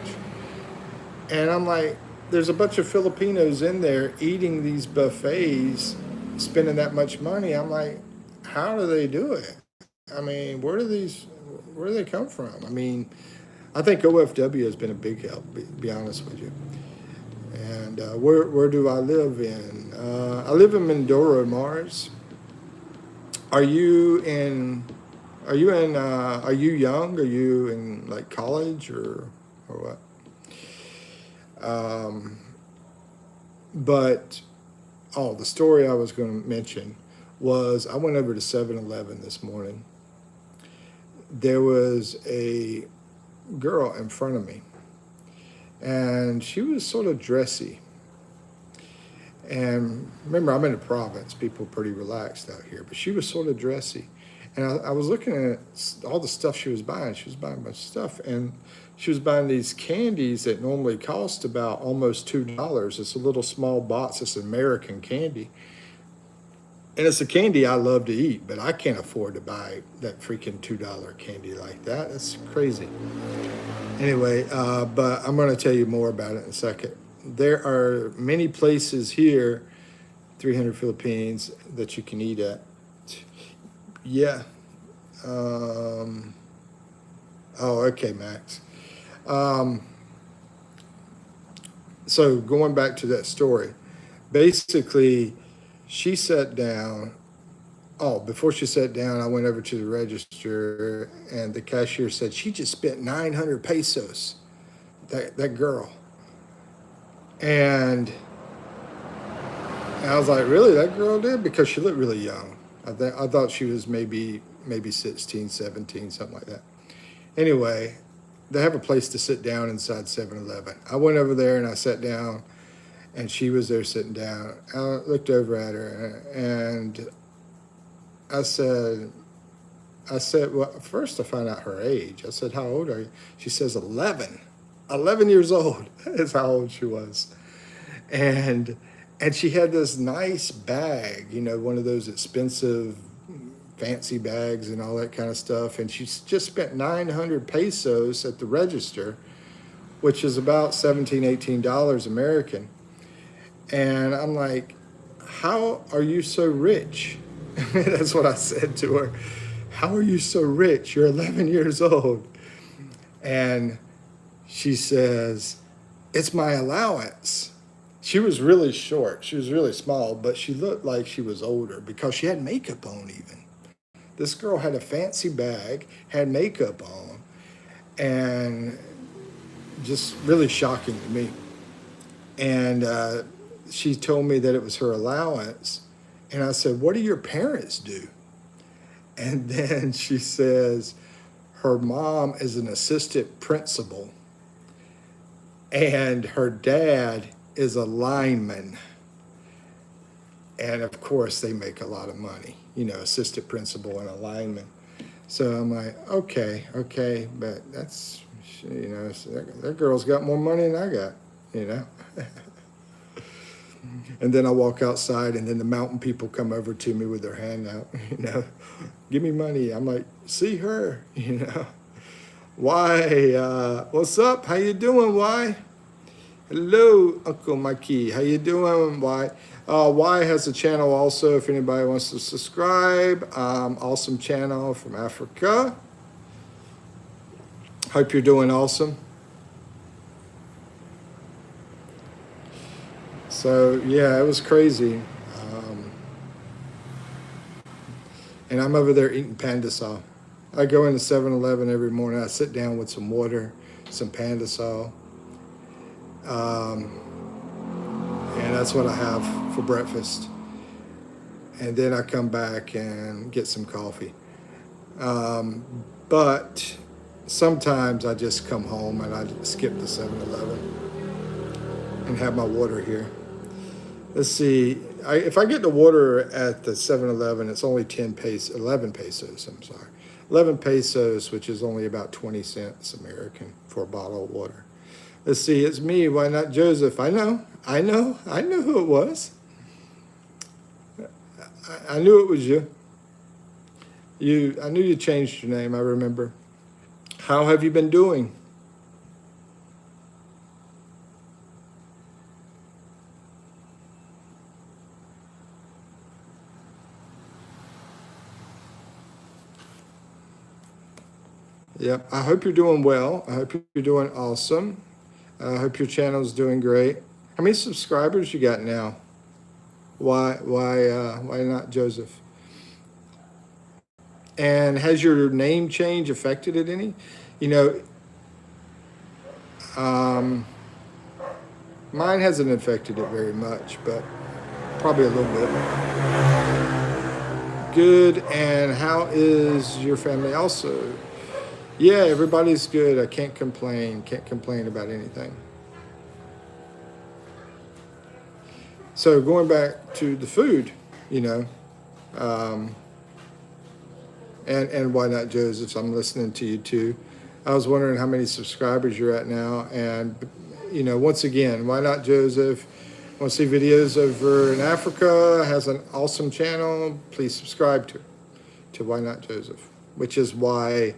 And I'm like, there's a bunch of Filipinos in there eating these buffets, spending that much money. I'm like, how do they do it? I mean, where do they come from? I mean, I think OFW has been a big help, be honest with you. And where do I live in? I live in Mindoro, Mars. Are you in? Are you in? Are you young? Are you in like college or what? But the story I was going to mention was I went over to 7-Eleven this morning. There was a girl in front of me, and she was sort of dressy. And remember, I'm in the province. People are pretty relaxed out here, but she was sort of dressy. And I was looking at all the stuff she was buying. She was buying a bunch of stuff, and she was buying these candies that normally cost about almost $2. It's a little small box. It's American candy. And it's a candy I love to eat, but I can't afford to buy that freaking $2 candy like that. That's crazy. Anyway, but I'm going to tell you more about it in a second. There are many places here, 300 Philippines, that you can eat at. Yeah. Okay, Max. So going back to that story, basically, she sat down. Oh, before she sat down, I went over to the register, and the cashier said she just spent 900 pesos. That girl, and I was like, really, that girl did? Because she looked really young. I thought she was maybe 16, 17, something like that. Anyway, they have a place to sit down inside 7-Eleven. I went over there and I sat down, and she was there sitting down. I looked over at her, and I said, well, first I found out her age. I said, how old are you? She says 11. 11 years old is how old she was. And she had this nice bag, you know, one of those expensive fancy bags and all that kind of stuff. And she just spent 900 pesos at the register, which is about $17, $18 American. And I'm like, how are you so rich? That's what I said to her. How are you so rich? You're 11 years old. And she says, it's my allowance. She was really short. She was really small, but she looked like she was older because she had makeup on even. This girl had a fancy bag, had makeup on, and just really shocking to me. And she told me that it was her allowance. And I said, what do your parents do? And then she says, her mom is an assistant principal, and her dad is a lineman. And of course, they make a lot of money, you know, assistant principal and a lineman. So I'm like, okay, but that's, you know, that girl's got more money than I got, you know. And then I walk outside, and then the mountain people come over to me with their hand out, you know, give me money. I'm like, see her, you know. Why? What's up? How you doing, Why? Hello, Uncle Mikey. How you doing, Why? Why has a channel also, if anybody wants to subscribe. Awesome channel from Africa. Hope you're doing awesome. So, yeah, it was crazy. And I'm over there eating Pandasal. I go into 7-Eleven every morning. I sit down with some water, some Pandasal. And that's what I have for breakfast. And then I come back and get some coffee. But sometimes I just come home and I skip the 7-Eleven and have my water here. Let's see. If I get the water at the 7-Eleven, it's only 11 pesos, I'm sorry. 11 pesos, which is only about 20 cents American for a bottle of water. Let's see, it's me, why not Joseph? I know who it was. I knew it was you. I knew you changed your name, I remember. How have you been doing? Yep, I hope you're doing well. I hope you're doing awesome. I hope your channel's doing great. How many subscribers you got now? Why not Joseph? And has your name change affected it any? You know, mine hasn't affected it very much, but probably a little bit. Good. And how is your family also? Yeah, everybody's good. I can't complain. Can't complain about anything. So going back to the food, you know, and why not Joseph? I'm listening to you too. I was wondering how many subscribers you're at now. And, you know, once again, why not Joseph? Want to see videos over in Africa? Has an awesome channel. Please subscribe to Why Not Joseph, which is why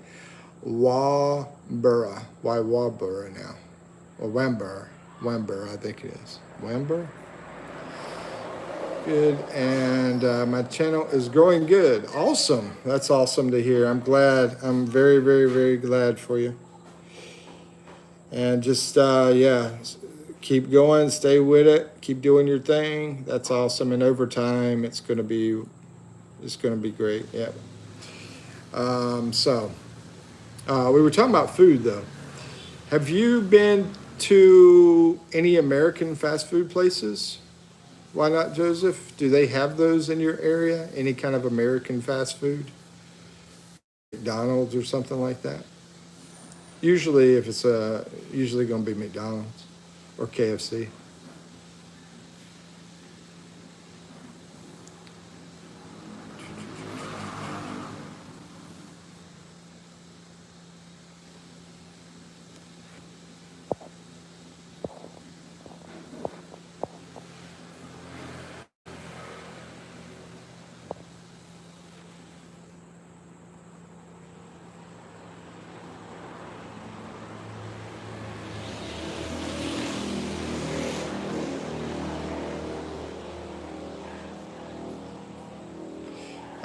Wabura. Why Wabura now? Or Wambur, I think it is. Wambur? Good. And my channel is growing good. Awesome. That's awesome to hear. I'm glad. I'm very, very, very glad for you. And just, yeah, keep going, stay with it, keep doing your thing. That's awesome. And over time, it's gonna be great. Yeah. We were talking about food though. Have you been to any American fast food places? Why not, Joseph? Do they have those in your area? Any kind of American fast food? McDonald's or something like that? Usually, if it's usually going to be McDonald's or KFC.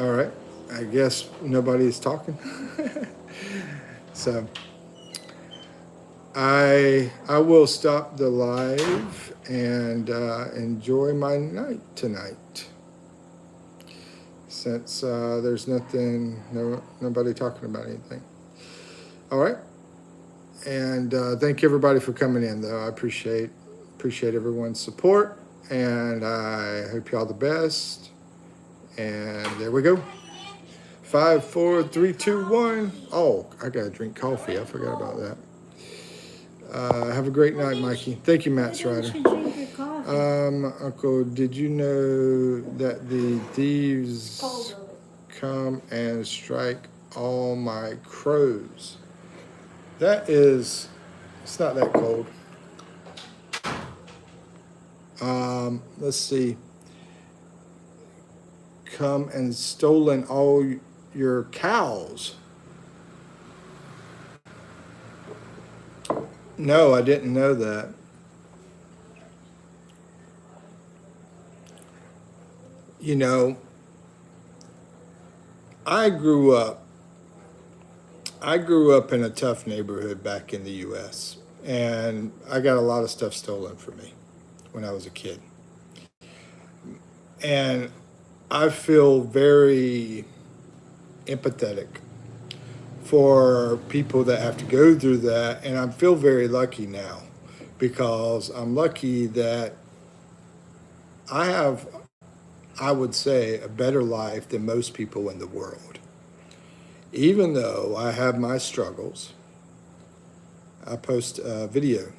All right. I guess nobody's talking. So I will stop the live and enjoy my night tonight. Since there's nobody talking about anything. All right. And thank you everybody for coming in though. I appreciate everyone's support, and I hope you all the best. And there we go. 5, 4, 3, 2, 1. Oh, I gotta drink coffee. I forgot about that. Have a great night, Mikey. Thank you, Matt Strider. You should drink your coffee. Uncle, did you know that the thieves come and strike all my crows? It's not that cold. Let's see. Come and stolen all your cows. No, I didn't know that. You know, I grew up in a tough neighborhood back in the US, and I got a lot of stuff stolen from me when I was a kid. And I feel very empathetic for people that have to go through that, and I feel very lucky now because I'm lucky that I have, I would say, a better life than most people in the world. Even though I have my struggles, I post a video.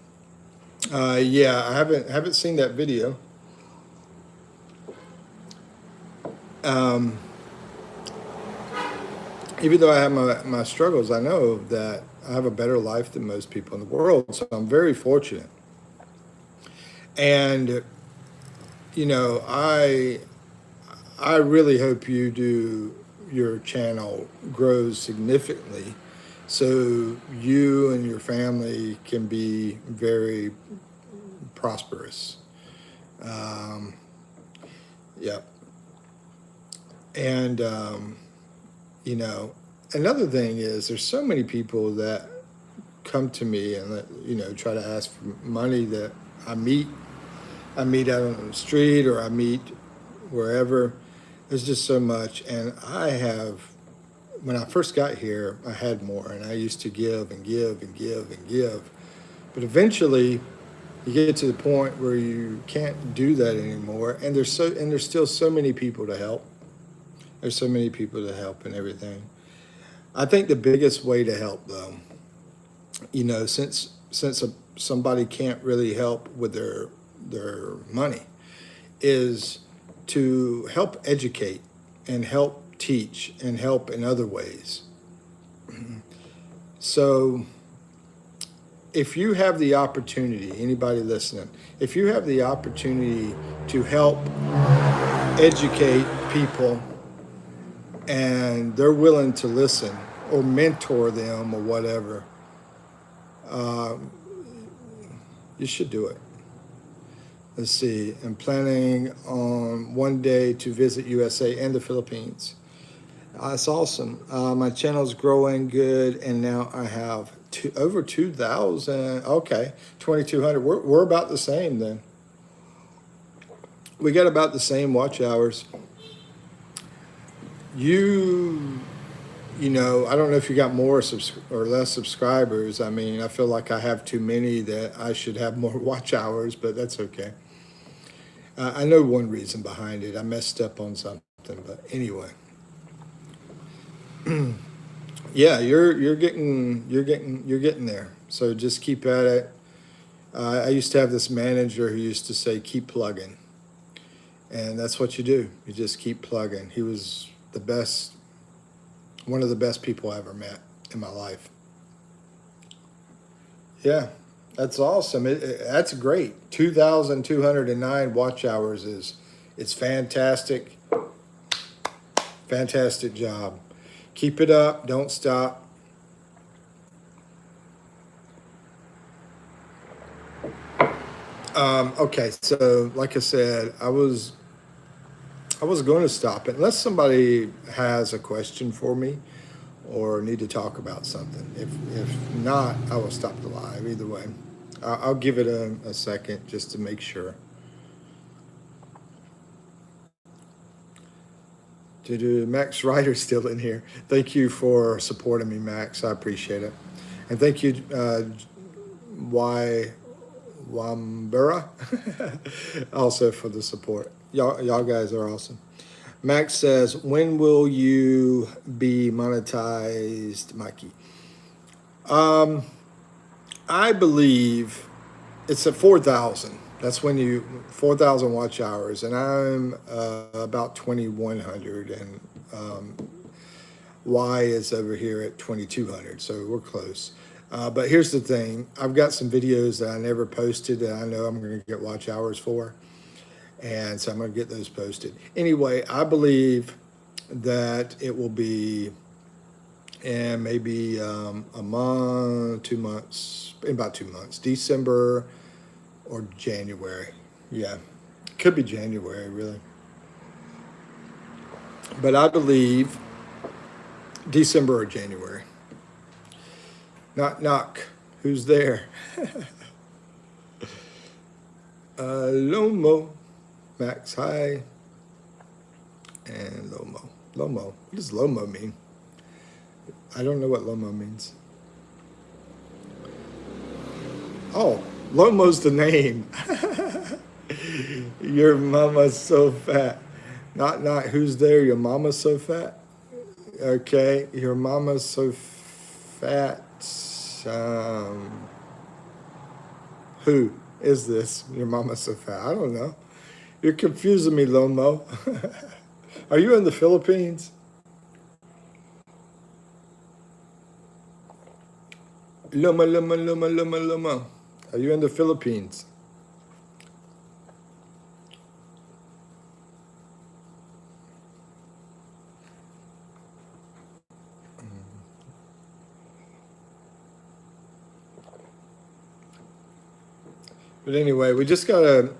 Yeah, I haven't seen that video. Even though I have my struggles, I know that I have a better life than most people in the world. So I'm very fortunate. And, you know, I really hope your channel grows significantly so you and your family can be very prosperous. Yep. And, you know, another thing is there's so many people that come to me and, you know, try to ask for money that I meet out on the street or I meet wherever. There's just so much. And when I first got here, I had more and I used to give and give and give and give. But eventually you get to the point where you can't do that anymore. And there's still so many people to help. There's so many people to help and everything. I think the biggest way to help, though, you know, since somebody can't really help with their money, is to help educate and help teach and help in other ways. So if you have the opportunity, anybody listening, if you have the opportunity to help educate people and they're willing to listen or mentor them or whatever, you should do it. Let's see, I'm planning on one day to visit USA and the Philippines. That's awesome. My channel's growing good, and now I have over 2,000. Okay, 2,200. We're about the same then. We got about the same watch hours. You know, I don't know if you got more or less subscribers. I mean, I feel like I have too many that I should have more watch hours, but that's okay. I know one reason behind it. I messed up on something, but anyway. Yeah, you're getting there. So just keep at it. I used to have this manager who used to say, "Keep plugging," and that's what you do. You just keep plugging. He was the best, one of the best people I ever met in my life. Yeah, that's awesome. That's great. 2,209 watch hours it's fantastic. Fantastic job. Keep it up. Don't stop. Okay, so like I said, I was going to stop it unless somebody has a question for me or need to talk about something. If not, I will stop the live. Either way, I'll give it a second just to make sure. Max Ryder's still in here. Thank you for supporting me, Max. I appreciate it. And thank you, Wambura, also for the support. Y'all guys are awesome. Max says, when will you be monetized, Mikey? I believe it's at 4,000. That's when 4,000 watch hours, and I'm about 2,100, and Y is over here at 2,200, so we're close. But here's the thing. I've got some videos that I never posted that I know I'm going to get watch hours for, and so I'm going to get those posted. Anyway, I believe that it will be in maybe a month, 2 months, in about 2 months, December or January. Yeah, could be January, really. But I believe December or January. Knock, knock. Who's there? Lomo. Max, hi. And Lomo. Lomo. What does Lomo mean? I don't know what Lomo means. Oh, Lomo's the name. Your mama's so fat. Not who's there? Your mama's so fat? Okay, your mama's so fat. Who is this? Your mama's so fat. I don't know. You're confusing me, Lomo. Are you in the Philippines? Loma. Are you in the Philippines? But anyway, we just gotta,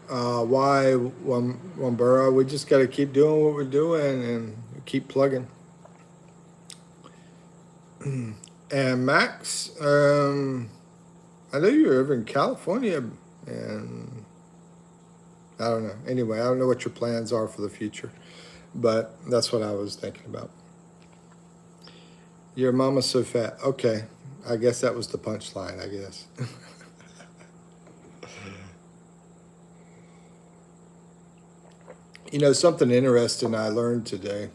Wambura, we just gotta keep doing what we're doing and keep plugging. And Max, I know you're over in California, and I don't know. Anyway, I don't know what your plans are for the future, but that's what I was thinking about. Your mama's so fat. Okay, I guess that was the punchline, I guess. You know, something interesting I learned today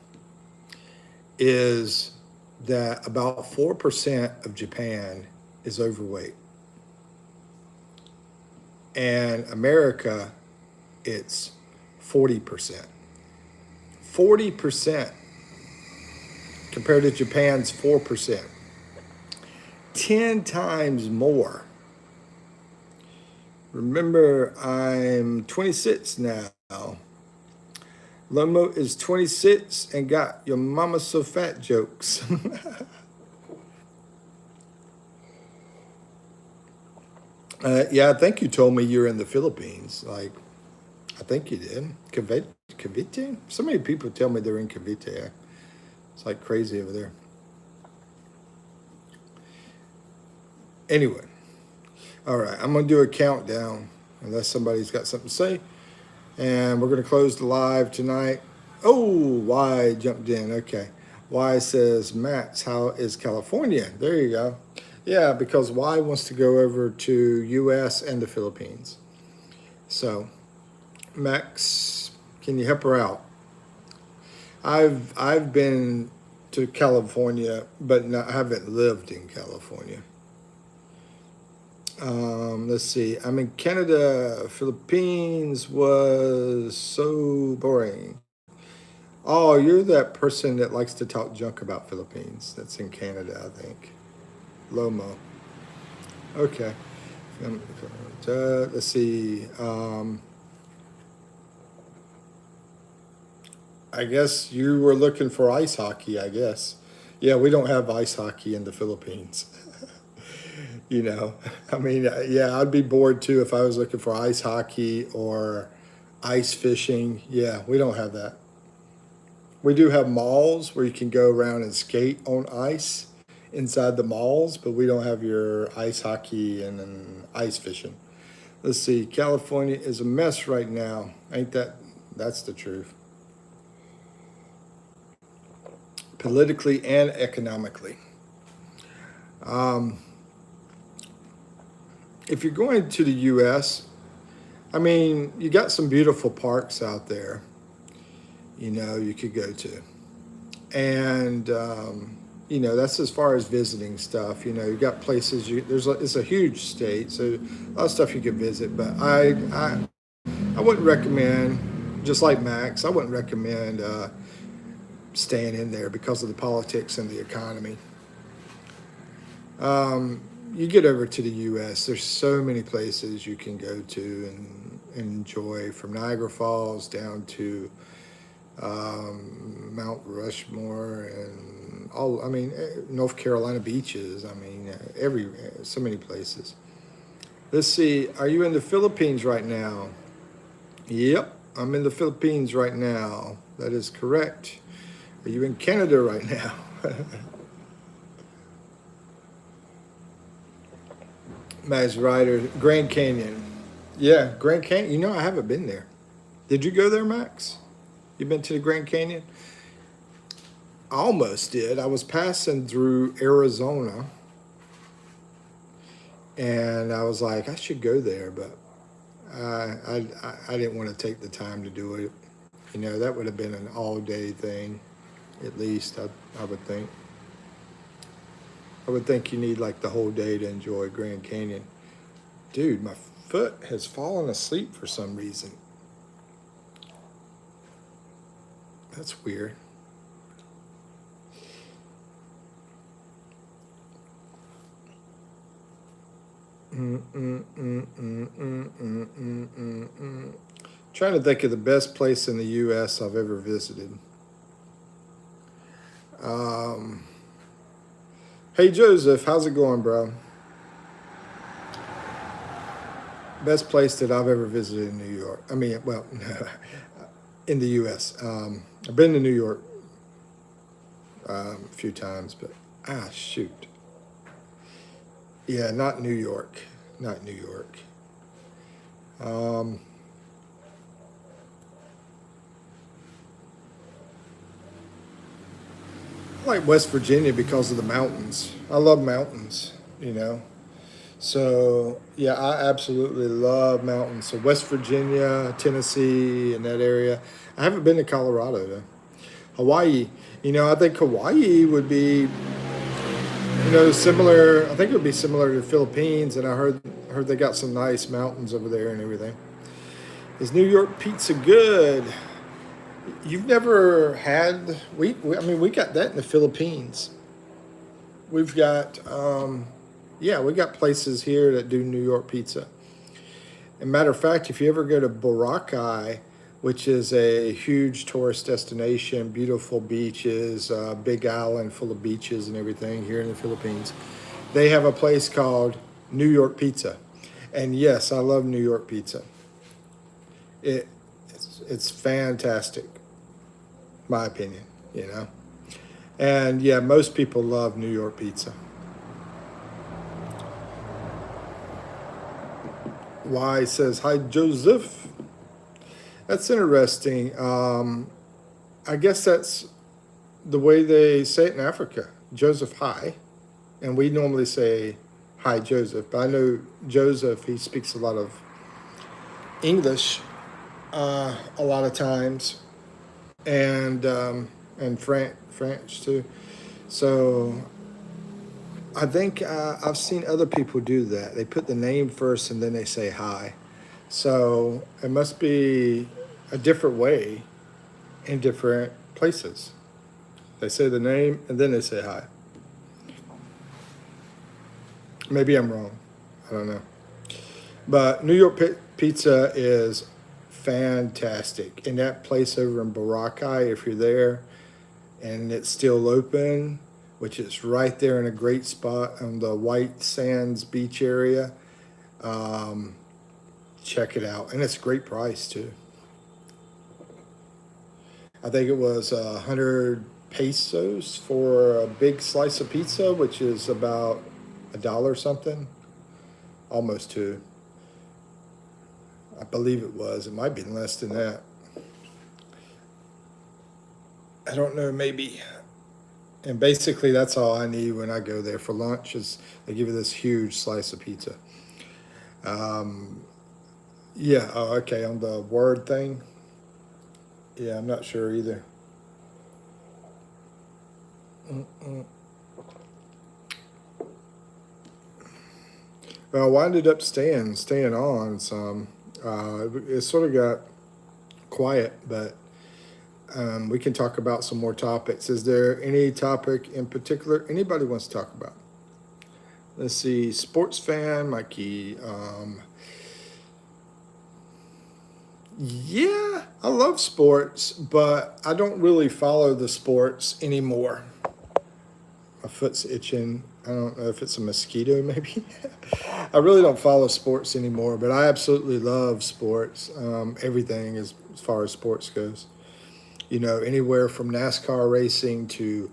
is that about 4% of Japan is overweight. And America, it's 40%. 40% compared to Japan's 4%. 10 times more. Remember, I'm 26 now. Lomo is 26 and got your mama so fat jokes. Yeah, I think you told me you're in the Philippines. Like, I think you did. Cavite? So many people tell me they're in Cavite. It's like crazy over there. Anyway, all right, I'm going to do a countdown unless somebody's got something to say. And we're going to close the live tonight. Oh, Y jumped in. Okay. Y says, Max, how is California? There you go. Yeah, because Y wants to go over to U.S. and the Philippines. So, Max, can you help her out? I've been to California, but I haven't lived in California. Let's see. I'm in Canada. Philippines was so boring. Oh, you're that person that likes to talk junk about Philippines. That's in Canada, I think. Lomo. Okay. Let's see. I guess you were looking for ice hockey, I guess. Yeah, we don't have ice hockey in the Philippines. You know, I mean, yeah, I'd be bored too if I was looking for ice hockey or ice fishing. Yeah, we don't have that. We do have malls where you can go around and skate on ice inside the malls, but we don't have your ice hockey and ice fishing. Let's see, California is a mess right now. Ain't that's the truth. Politically and economically. If you're going to the U.S., I mean, you got some beautiful parks out there, you know, you could go to. And, you know, that's as far as visiting stuff. You know, you got places, it's a huge state, so a lot of stuff you could visit. But I wouldn't recommend, just like Max, I wouldn't recommend staying in there because of the politics and the economy. You get over to the U.S., there's so many places you can go to and enjoy, from Niagara Falls down to Mount Rushmore and all, I mean, North Carolina beaches, I mean, so many places. Let's see, are you in the Philippines right now? Yep, I'm in the Philippines right now. That is correct. Are you in Canada right now? Max Ryder, Grand Canyon. Yeah, Grand Canyon. You know, I haven't been there. Did you go there, Max? You been to the Grand Canyon? I almost did. I was passing through Arizona, and I was like, I should go there, but I didn't want to take the time to do it. You know, that would have been an all-day thing, at least, I would think. I would think you need like the whole day to enjoy Grand Canyon. Dude, my foot has fallen asleep for some reason. That's weird. Trying to think of the best place in the U.S. I've ever visited. Hey, Joseph, how's it going, bro? Best place that I've ever visited in New York. I mean, well, in the U.S. I've been to New York a few times, but, shoot. Yeah, not New York. Not New York. I like West Virginia because of the mountains. I love mountains, you know. So, yeah, I absolutely love mountains. So West Virginia, Tennessee, and that area. I haven't been to Colorado, though. Hawaii. You know, I think Hawaii would be, you know, similar. I think it would be similar to the Philippines, and I heard they got some nice mountains over there and everything. Is New York pizza good? You've never had, I mean, we got that in the Philippines. We've got, we got places here that do New York pizza. As a matter of fact, if you ever go to Boracay, which is a huge tourist destination, beautiful beaches, big island full of beaches and everything here in the Philippines, they have a place called New York Pizza. And yes, I love New York pizza. It's fantastic, my opinion, you know. And yeah, most people love New York pizza. Y says, hi, Joseph. That's interesting. I guess that's the way they say it in Africa. Joseph, hi. And we normally say, hi, Joseph. But I know Joseph, he speaks a lot of English a lot of times, and French too. So I think I've seen other people do that. They put the name first and then they say hi. So it must be a different way in different places. They say the name and then they say hi. Maybe I'm wrong. I don't know. But New York pizza is fantastic. And that place over in Boracay, if you're there and it's still open, which is right there in a great spot on the White Sands beach area, check it out. And it's a great price too. I think it was 100 pesos for a big slice of pizza, which is about $1 something, almost two. I believe it was. It might be less than that. I don't know, maybe. And basically, that's all I need when I go there for lunch is they give you this huge slice of pizza. Yeah, oh, okay, on the word thing. Yeah, I'm not sure either. Mm-mm. Well, I winded up staying on some. It sort of got quiet, but we can talk about some more topics. Is there any topic in particular anybody wants to talk about? Let's see, sports fan, Mikey. Yeah, I love sports, but I don't really follow the sports anymore. My foot's itching. I don't know if it's a mosquito, maybe. I really don't follow sports anymore, but I absolutely love sports. Everything as far as sports goes. You know, anywhere from NASCAR racing to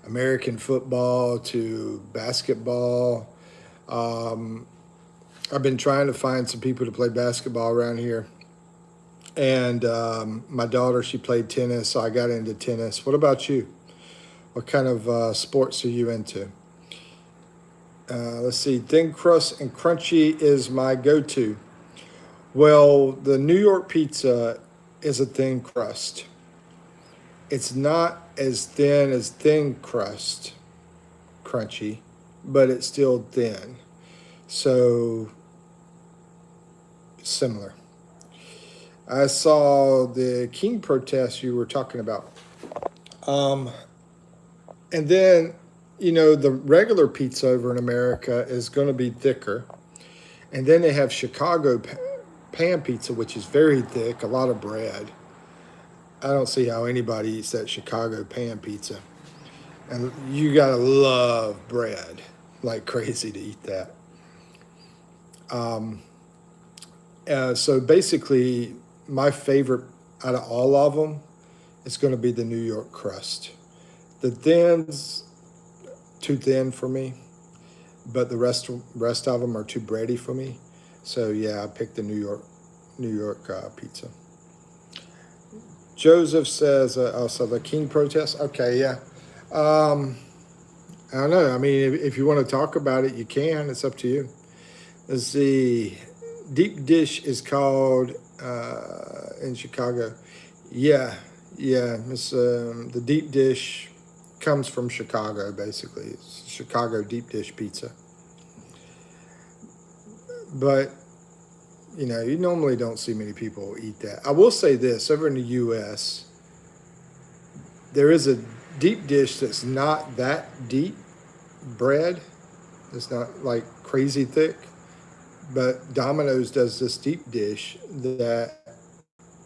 American football to basketball. I've been trying to find some people to play basketball around here. And my daughter, she played tennis, so I got into tennis. What about you? What kind of sports are you into? Let's see. Thin crust and crunchy is my go-to. Well, the New York pizza is a thin crust. It's not as thin as thin crust, crunchy, but it's still thin. So similar. I saw the King protest you were talking about. And then, you know, the regular pizza over in America is going to be thicker. And then they have Chicago pan pizza, which is very thick, a lot of bread. I don't see how anybody eats that Chicago pan pizza. And you got to love bread like crazy to eat that. So basically, my favorite out of all of them is going to be the New York crust. The thin's too thin for me, but the rest of them are too bready for me. So yeah, I picked the New York pizza. Joseph says, also the King protest. Okay, yeah. I don't know. I mean, if you want to talk about it, you can. It's up to you. Let's see. Deep dish is called in Chicago. Yeah. It's the deep dish comes from Chicago, basically. It's Chicago deep dish pizza. But, you know, you normally don't see many people eat that. I will say this, over in the U.S., there is a deep dish that's not that deep bread. It's not like crazy thick. But Domino's does this deep dish that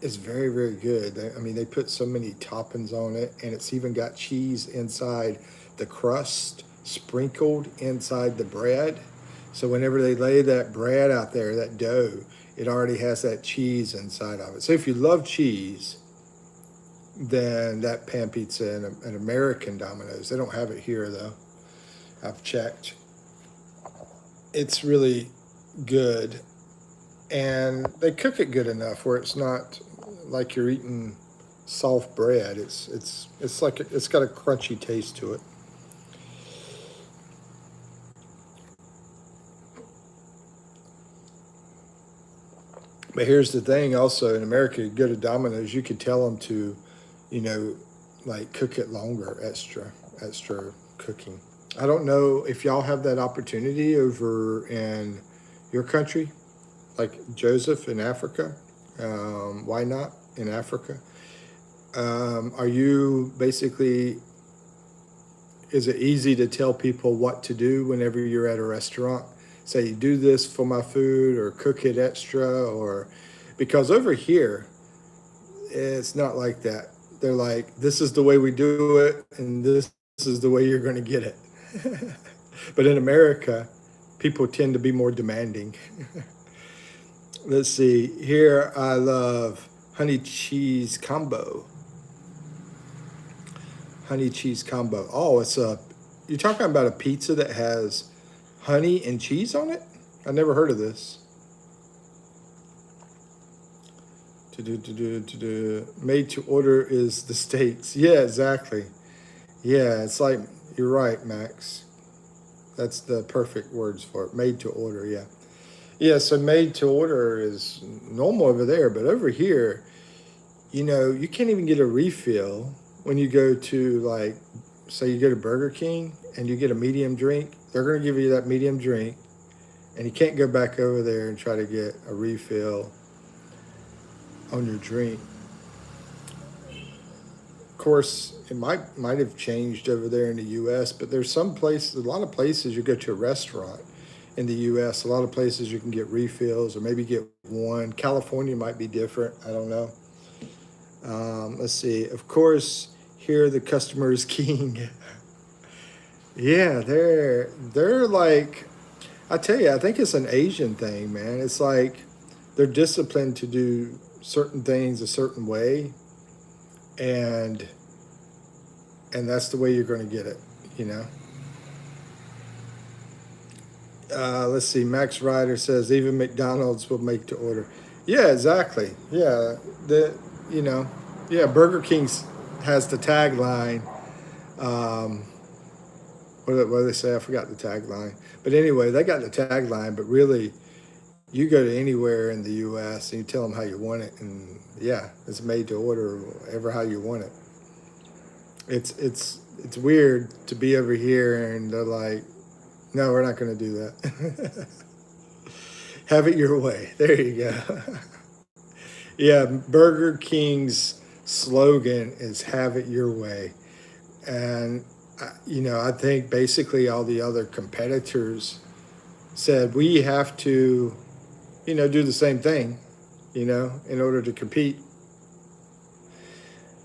is very, very good. They put so many toppings on it, and it's even got cheese inside the crust, sprinkled inside the bread. So whenever they lay that bread out there, that dough, it already has that cheese inside of it. So if you love cheese, than that pan pizza in American Domino's. They don't have it here though. I've checked. It's really good, and they cook it good enough where it's not like you're eating soft bread. It's like it's got a crunchy taste to it. But here's the thing also, in America, you go to Domino's, you could tell them to, you know, like cook it longer, extra cooking. I don't know if y'all have that opportunity over in your country, like Joseph in Africa. Why not in Africa? Are you basically, is it easy to tell people what to do whenever you're at a restaurant? Say, do this for my food or cook it extra, or because over here, it's not like that. They're like, this is the way we do it, and this is the way you're going to get it. But in America, people tend to be more demanding. Let's see, here I love honey cheese combo. Honey cheese combo. Oh, you're talking about a pizza that has honey and cheese on it? I never heard of this. Made to order is the States. Yeah, exactly. Yeah, it's like, you're right, Max. That's the perfect words for it. Made to order, yeah. Yeah, so made to order is normal over there, but over here, you know, you can't even get a refill when you go to, like, say you go to Burger King and you get a medium drink. They're going to give you that medium drink, and you can't go back over there and try to get a refill on your drink. Of course, it might have changed over there in the U.S., but there's some places, a lot of places you go to a restaurant in the U.S., a lot of places you can get refills or maybe get one. California might be different. I don't know. Let's see. Of course, here the customer is king. Yeah, they're like, I tell you, I think it's an Asian thing, man. It's like they're disciplined to do certain things a certain way, and that's the way you're going to get it, you know. Let's see. Max Ryder says even McDonald's will make to order. Yeah, exactly. Yeah, you know, yeah. Burger King's has the tagline. What do they say? I forgot the tagline. But anyway, they got the tagline. But really, you go to anywhere in the U.S. and you tell them how you want it, and yeah, it's made to order, ever how you want it. It's weird to be over here and they're like, no, we're not going to do that. Have it your way. There you go. Yeah, Burger King's slogan is "Have it your way," and you know, I think basically all the other competitors said we have to, you know, do the same thing, you know, in order to compete.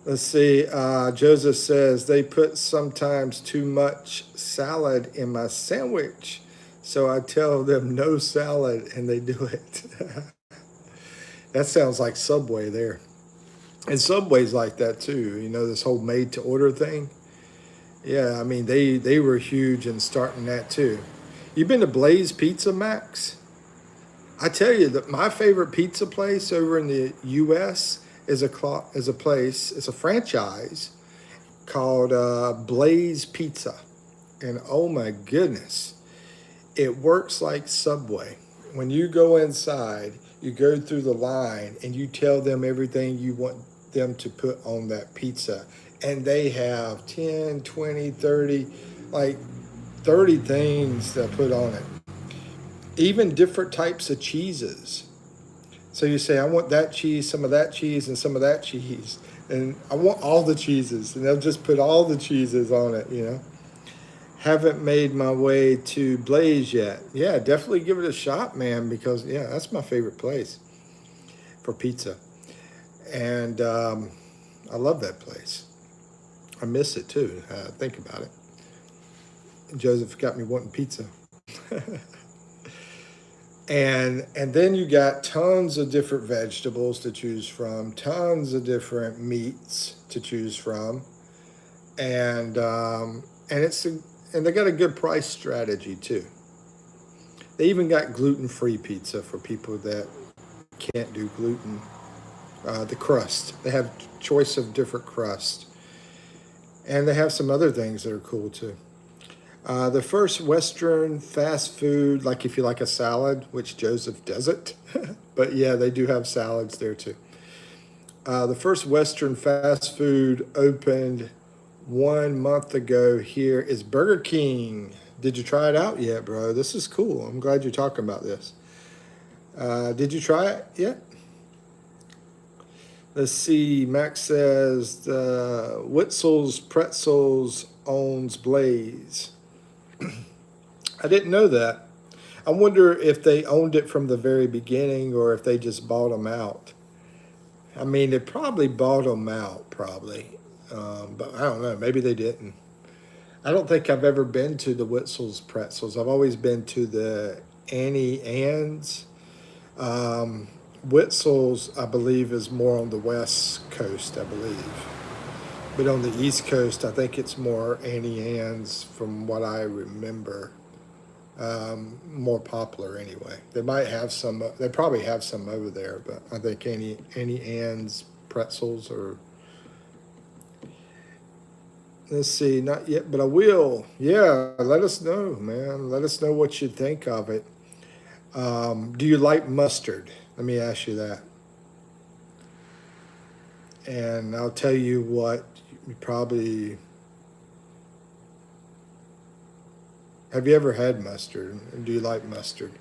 Let's see. Joseph says they put sometimes too much salad in my sandwich, so I tell them no salad, and they do it. That sounds like Subway there. And Subway's like that too. You know, this whole made to order thing. Yeah, I mean, they were huge in starting that too. You been to Blaze Pizza, Max? I tell you that my favorite pizza place over in the U.S. is a place. It's a franchise called Blaze Pizza, and oh my goodness, it works like Subway. When you go inside, you go through the line and you tell them everything you want them to put on that pizza. And they have 10, 20, 30, like 30 things to put on it. Even different types of cheeses. So you say, I want that cheese, some of that cheese, and some of that cheese. And I want all the cheeses. And they'll just put all the cheeses on it, you know. Haven't made my way to Blaze yet. Yeah, definitely give it a shot, man, because, yeah, that's my favorite place for pizza. And I love that place. I miss it, too. Think about it. Joseph got me wanting pizza. And then you got tons of different vegetables to choose from, tons of different meats to choose from, and they got a good price strategy too. They even got gluten-free pizza for people that can't do gluten. The crust, they have choice of different crust, and they have some other things that are cool too. The first Western fast food, like if you like a salad, which Joseph doesn't, but yeah, they do have salads there too. The first Western fast food opened 1 month ago here is Burger King. Did you try it out yet, bro? This is cool. I'm glad you're talking about this. Did you try it yet? Let's see. Max says Witzel's Pretzels owns Blaze. I didn't know that. I wonder if they owned it from the very beginning or if they just bought them out. I mean, they probably bought them out, probably. But I don't know. Maybe they didn't. I don't think I've ever been to the Witzel's Pretzels. I've always been to the Annie Ann's. Witzel's, I believe, is more on the West Coast, I believe. But on the East Coast, I think it's more Annie Ann's from what I remember. More popular anyway. They might have some, they probably have some over there, but I think Annie Ann's pretzels are, let's see, not yet, but I will. Yeah, let us know, man. Let us know what you think of it. Do you like mustard? Let me ask you that. And I'll tell you what, you probably, have you ever had mustard? Do you like mustard?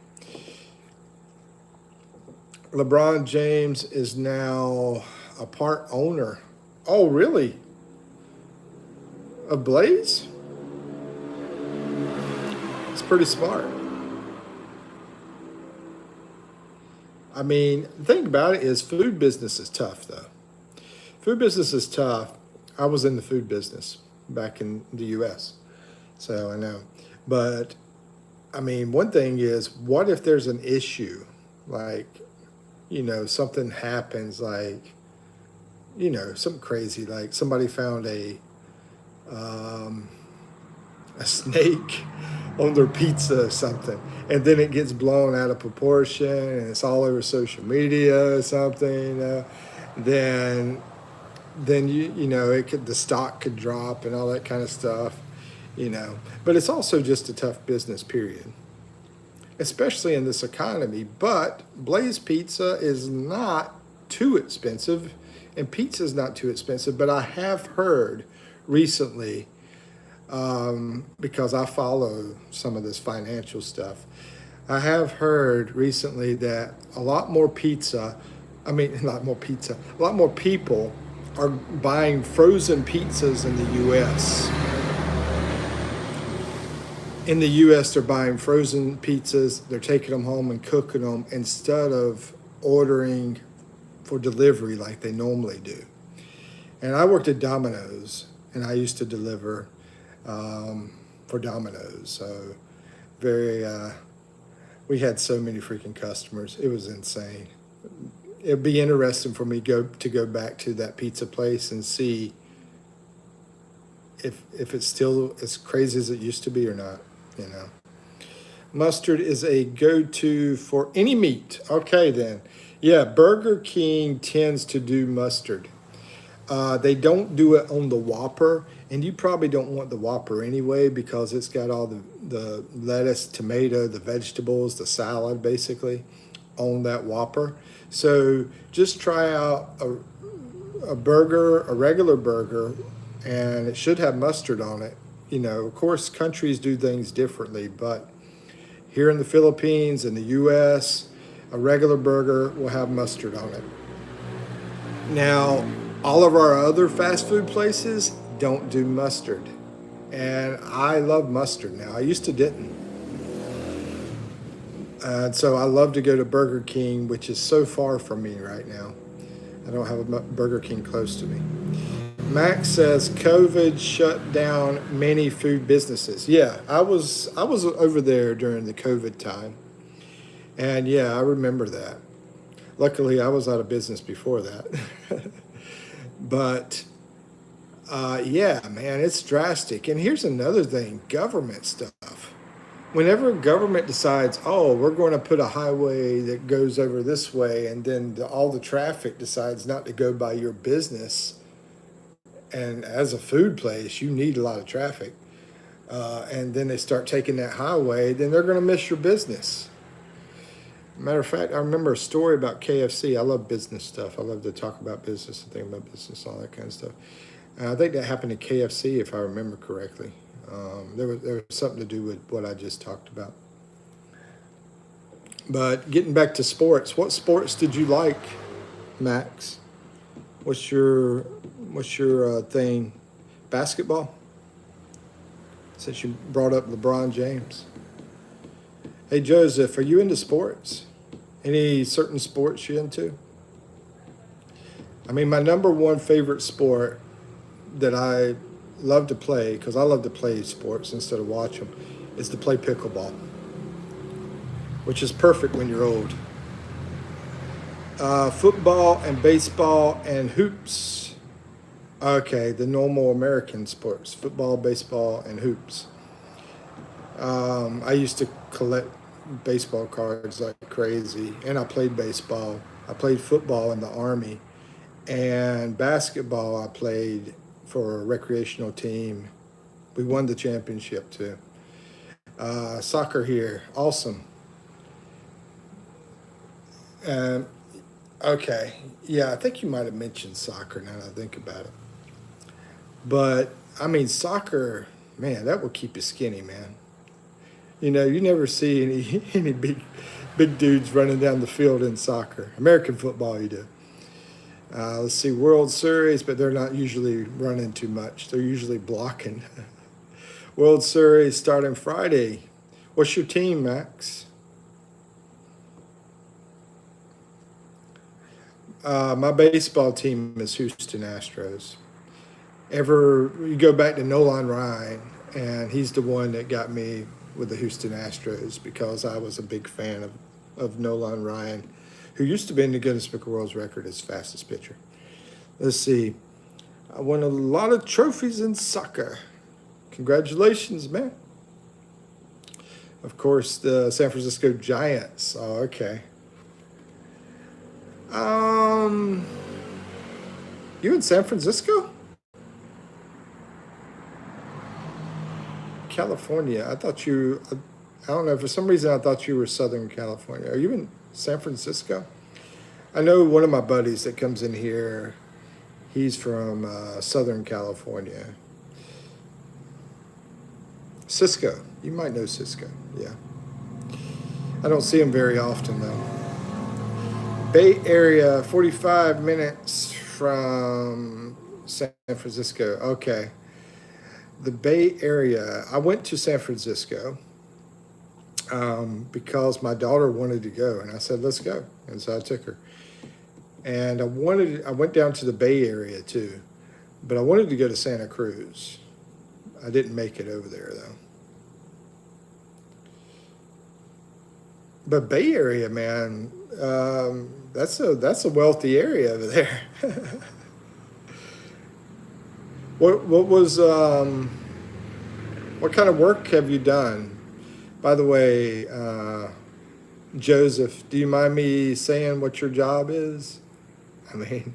LeBron James is now a part owner. Oh, really? Of Blaze? It's pretty smart. I mean, the thing about it is food business is tough, though. Food business is tough. I was in the food business back in the U.S., so I know. But, I mean, one thing is, what if there's an issue? Like, something happens, like, something crazy. Like somebody found a snake on their pizza or something, and then it gets blown out of proportion and it's all over social media or something, then the stock could drop and all that kind of stuff, but it's also just a tough business period, especially in this economy. But Blaze Pizza is not too expensive, and pizza is not too expensive, but I have heard recently, because I follow some of this financial stuff, I have heard recently that a lot more people are buying frozen pizzas in the U.S. In the U.S., they're buying frozen pizzas, they're taking them home and cooking them instead of ordering for delivery like they normally do. And I worked at Domino's, and I used to deliver for Domino's. So we had so many freaking customers. It was insane. It'd be interesting for me to go back to that pizza place and see if it's still as crazy as it used to be or not, Mustard is a go-to for any meat. Okay, then. Yeah, Burger King tends to do mustard. They don't do it on the Whopper, and you probably don't want the Whopper anyway because it's got all the lettuce, tomato, the vegetables, the salad basically on that Whopper. So just try out a burger, a regular burger, and it should have mustard on it. Of course, countries do things differently, but here in the Philippines, in the U.S., a regular burger will have mustard on it. Now, all of our other fast food places don't do mustard. And I love mustard now. I used to didn't. So I love to go to Burger King, which is so far from me right now. I don't have a Burger King close to me. Max says COVID shut down many food businesses. Yeah, I was over there during the COVID time. And yeah, I remember that. Luckily, I was out of business before that. But yeah, man, it's drastic. And here's another thing, government stuff. Whenever government decides, oh, we're going to put a highway that goes over this way, and then all the traffic decides not to go by your business, and as a food place, you need a lot of traffic, and then they start taking that highway, then they're going to miss your business. Matter of fact, I remember a story about KFC. I love business stuff. I love to talk about business and think about business, all that kind of stuff. And I think that happened to KFC, if I remember correctly. There was something to do with what I just talked about. But getting back to sports, what sports did you like, Max? What's your thing? Basketball? Since you brought up LeBron James. Hey Joseph, are you into sports? Any certain sports you into? I mean, my number one favorite sport that I love to play, because I love to play sports instead of watch them, is to play pickleball, which is perfect when you're old. Football and baseball and hoops. Okay, the normal American sports, football, baseball, and hoops. I used to collect baseball cards like crazy, and I played baseball. I played football in the Army, and basketball I played for a recreational team. We won the championship too. Soccer here, awesome. Um, okay, yeah, I think you might have mentioned soccer now that I think about it. But I mean, soccer, man, that will keep you skinny, man. You know, you never see any any big dudes running down the field in soccer. American football, you do. Let's see, World Series, but they're not usually running too much. They're usually blocking. World Series starting Friday. What's your team, Max? My baseball team is Houston Astros. Ever you go back to Nolan Ryan, and he's the one that got me with the Houston Astros because I was a big fan of Nolan Ryan, who used to be in the Guinness Book of World Record as fastest pitcher. Let's see. I won a lot of trophies in soccer. Congratulations, man. Of course, the San Francisco Giants. Oh, okay. Um, you in San Francisco? California. I don't know, for some reason I thought you were Southern California. Are you in San Francisco? I know one of my buddies that comes in here, he's from Southern California. Cisco. You might know Cisco, yeah. I don't see him very often though. Bay Area, 45 minutes from San Francisco. Okay. The Bay Area, I went to San Francisco because my daughter wanted to go, and I said, let's go. And so I took her. And I went down to the Bay Area too, but I wanted to go to Santa Cruz. I didn't make it over there though. But Bay Area, man, that's a wealthy area over there. What was what kind of work have you done? By the way, Joseph, do you mind me saying what your job is? I mean,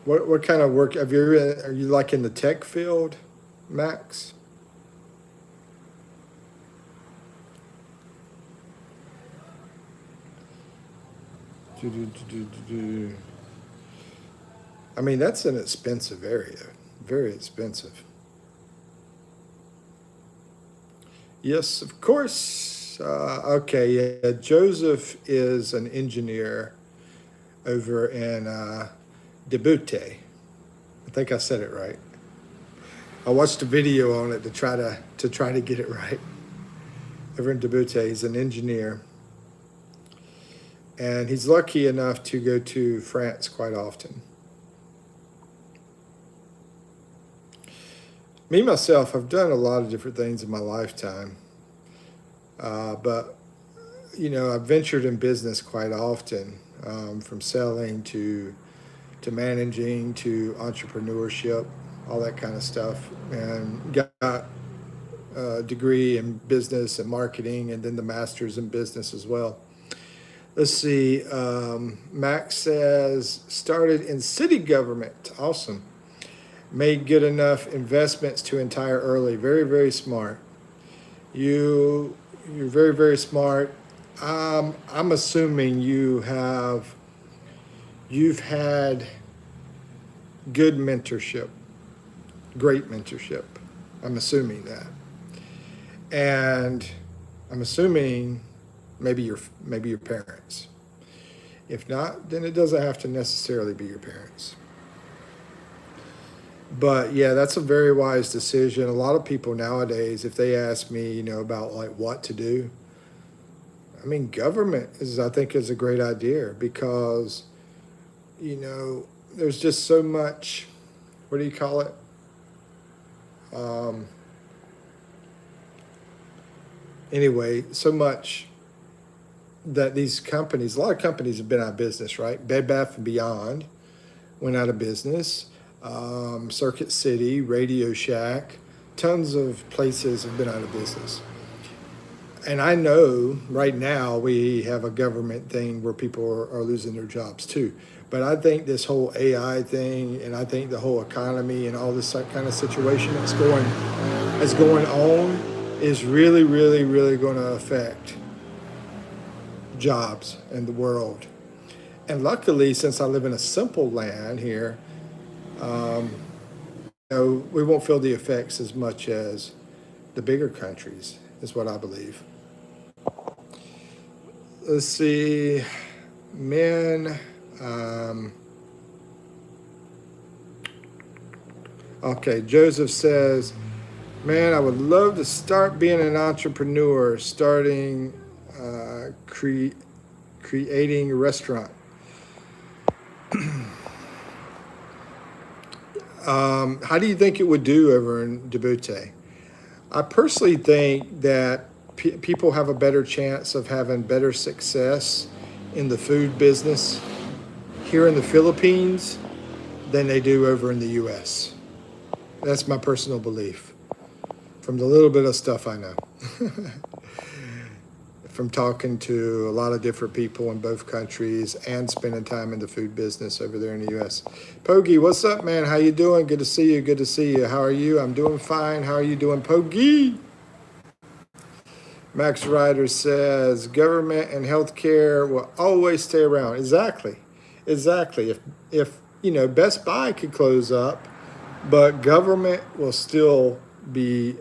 what kind of work have you? Are you like in the tech field, Max? I mean, that's an expensive area, very expensive. Yes, of course. Okay, yeah. Joseph is an engineer over in Debute. I think I said it right. I watched a video on it to try to get it right. Over in Debute, he's an engineer, and he's lucky enough to go to France quite often. Me myself, I've done a lot of different things in my lifetime. But I've ventured in business quite often, from selling to managing to entrepreneurship, all that kind of stuff, and got a degree in business and marketing, and then the master's in business as well. Let's see. Max says started in city government. Awesome. Made good enough investments to retire early. Very, very smart. You're very, very smart. I'm assuming you've had good mentorship, great mentorship. I'm assuming that, and I'm assuming maybe your parents. If not, then it doesn't have to necessarily be your parents. But yeah, that's a very wise decision. A lot of people nowadays, if they ask me, about like what to do, I mean, government I think is a great idea because, there's just so much, what do you call it? Um, anyway, so much that these companies, a lot of companies have been out of business, right? Bed Bath and Beyond went out of business. Circuit City, Radio Shack, tons of places have been out of business. And I know right now we have a government thing where people are losing their jobs too. But I think this whole AI thing, and I think the whole economy and all this kind of situation that's going on is really, really, really going to affect jobs in the world. And luckily, since I live in a simple land here, um, we won't feel the effects as much as the bigger countries, is what I believe. Let's see, men. Okay, Joseph says, man, I would love to start being an entrepreneur, starting, creating a restaurant. How do you think it would do over in Djibouti? I personally think that people have a better chance of having better success in the food business here in the Philippines than they do over in the U.S. That's my personal belief from the little bit of stuff I know. From talking to a lot of different people in both countries and spending time in the food business over there in the U.S. Pogi, what's up, man? How you doing? Good to see you. Good to see you. How are you? I'm doing fine. How are you doing, Pogi? Max Ryder says government and healthcare will always stay around. Exactly. If Best Buy could close up, but government will still be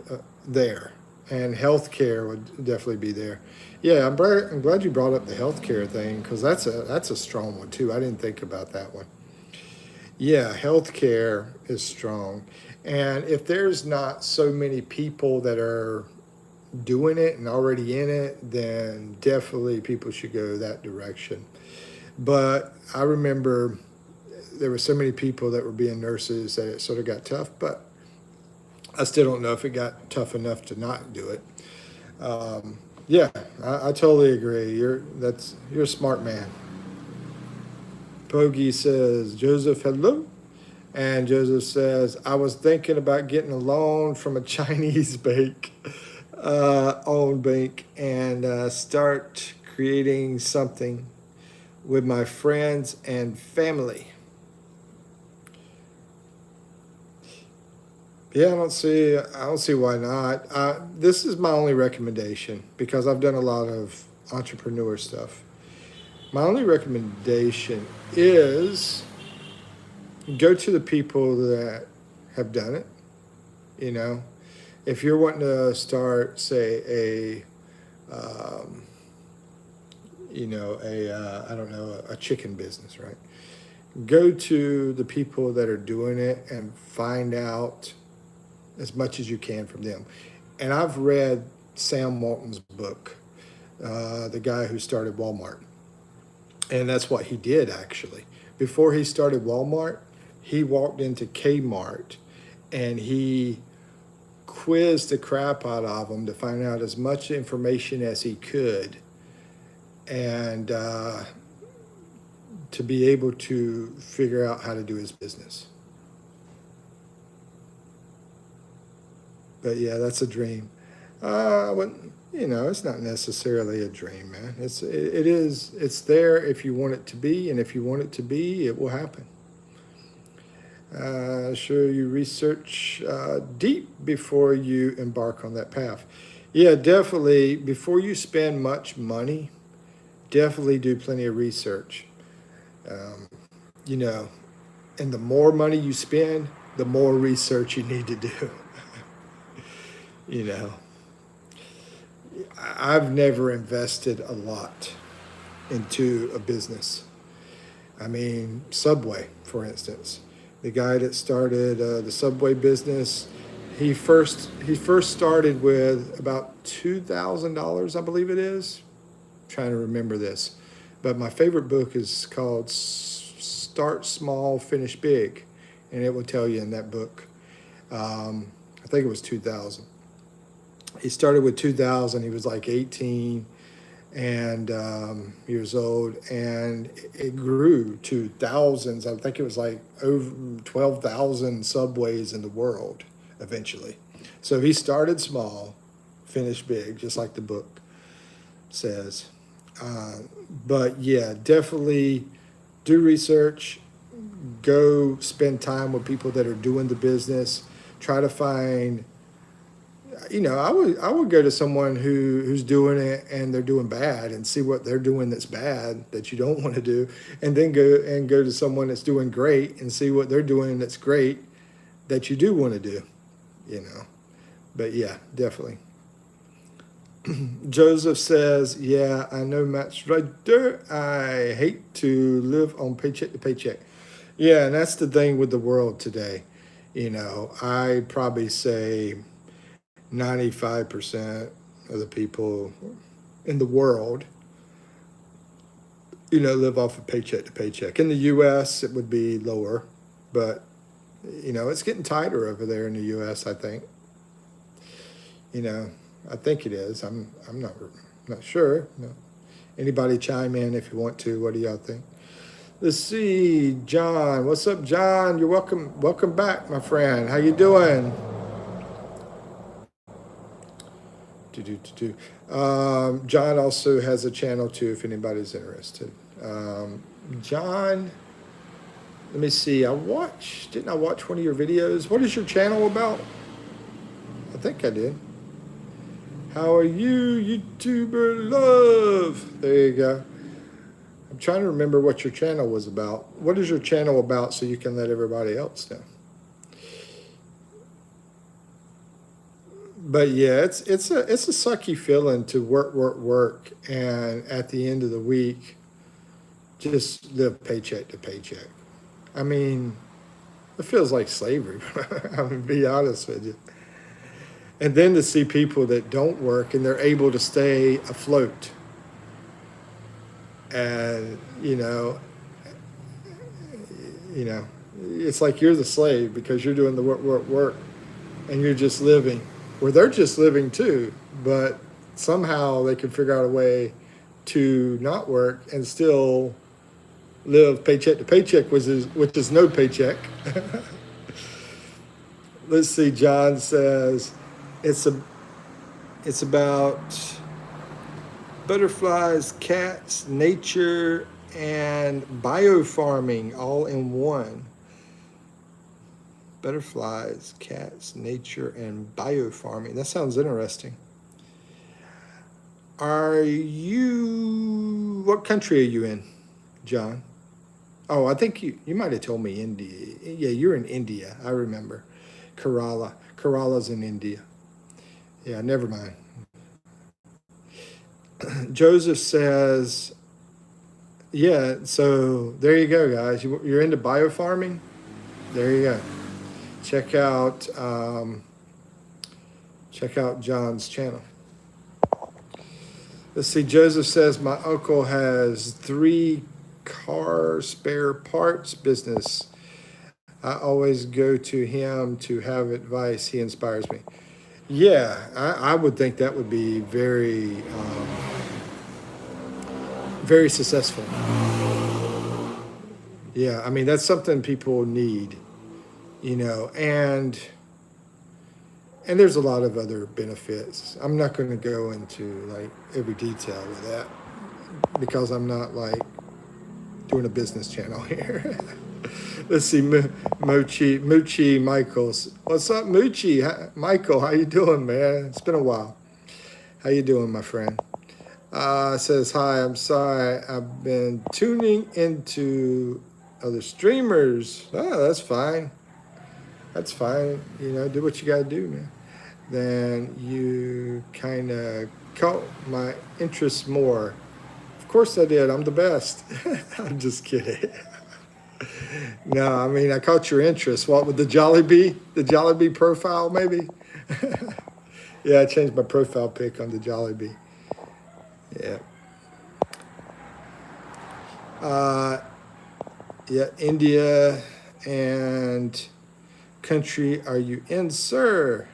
there, and healthcare would definitely be there. Yeah, I'm glad you brought up the healthcare thing because that's a strong one too. I didn't think about that one. Yeah, healthcare is strong, and if there's not so many people that are doing it and already in it, then definitely people should go that direction. But I remember there were so many people that were being nurses that it sort of got tough, but I still don't know if it got tough enough to not do it. Yeah, I totally agree. You're a smart man. Pogi says, Joseph, hello. And Joseph says, I was thinking about getting a loan from a Chinese bank, owned bank, and start creating something with my friends and family. Yeah, I don't see why not. This is my only recommendation because I've done a lot of entrepreneur stuff. My only recommendation is go to the people that have done it. If you're wanting to start, say, I don't know, a chicken business, right? Go to the people that are doing it and find out as much as you can from them. And I've read Sam Walton's book, the guy who started Walmart. And that's what he did, actually. Before he started Walmart, he walked into Kmart and he quizzed the crap out of him to find out as much information as he could, and to be able to figure out how to do his business. But yeah, that's a dream. But you know, it's not necessarily a dream, man. It's there if you want it to be, and if you want it to be, it will happen. Sure, you research deep before you embark on that path. Yeah, definitely. Before you spend much money, definitely do plenty of research. You know, and the more money you spend, the more research you need to do. You know, I've never invested a lot into a business. I mean, Subway, for instance. The guy that started the Subway business, he first started with about $2,000, I believe it is. I'm trying to remember this. But my favorite book is called Start Small, Finish Big. And it will tell you in that book. I think it was 2000. He started with 2,000. He was like 18 and years old, and it grew to thousands. I think it was like over 12,000 Subways in the world eventually. So he started small, finished big, just like the book says. But yeah, definitely do research. Go spend time with people that are doing the business. Try to find, you know, I would go to someone who's doing it and they're doing bad and see what they're doing that's bad that you don't want to do, and then go to someone that's doing great and see what they're doing that's great that you do want to do, you know. But yeah, definitely. Joseph says, yeah, I know Matt's right there. I hate to live on paycheck to paycheck. Yeah, and that's the thing with the world today. You know, I probably say 95% of the people in the world, you know, live off of paycheck to paycheck. In the U.S., it would be lower, but, you know, it's getting tighter over there in the U.S., I think. You know, I think it is. I'm not sure. No. Anybody chime in if you want to. What do y'all think? Let's see, John. What's up, John? You're welcome. Welcome back, my friend. How you doing? John also has a channel too, if anybody's interested. John, let me see. Didn't I watch one of your videos? What is your channel about? I think I did. How are you, YouTuber love? There you go. I'm trying to remember what your channel was about. What is your channel about so you can let everybody else know? But yeah, it's a sucky feeling to work, and at the end of the week, just live paycheck to paycheck. I mean, it feels like slavery. I'm gonna be honest with you. And then to see people that don't work and they're able to stay afloat, and you know, it's like you're the slave because you're doing the work, and you're just living. Where they're just living too, but somehow they can figure out a way to not work and still live paycheck to paycheck, which is no paycheck. Let's see, John says it's about butterflies, cats, nature, and biofarming all in one. Butterflies, cats, nature, and biofarming. That sounds interesting. What country are you in, John? Oh, I think you might have told me India. Yeah, you're in India. I remember. Kerala. Kerala's in India. Yeah, never mind. Joseph says, yeah, so there you go, guys. You're into biofarming? There you go. Check out John's channel. Let's see, Joseph says, my uncle has 3 car spare parts business. I always go to him to have advice. He inspires me. Yeah, I would think that would be very, very successful. Yeah, I mean, that's something people need, and there's a lot of other benefits. I'm not going to go into like every detail of that because I'm not like doing a business channel here. Let's see, Moochie Michaels. What's up, Moochie? Michael, how you doing, man? It's been a while. How you doing, my friend? Says, hi, I'm sorry. I've been tuning into other streamers. Oh, that's fine. That's fine. Do what you got to do, man. Then you kind of caught my interest more. Of course I did. I'm the best. I'm just kidding. No, I mean, I caught your interest. What, with the Jollibee? The Jollibee profile, maybe? Yeah, I changed my profile pic on the Jollibee. Yeah. Uh, yeah, India and country are you in, sir?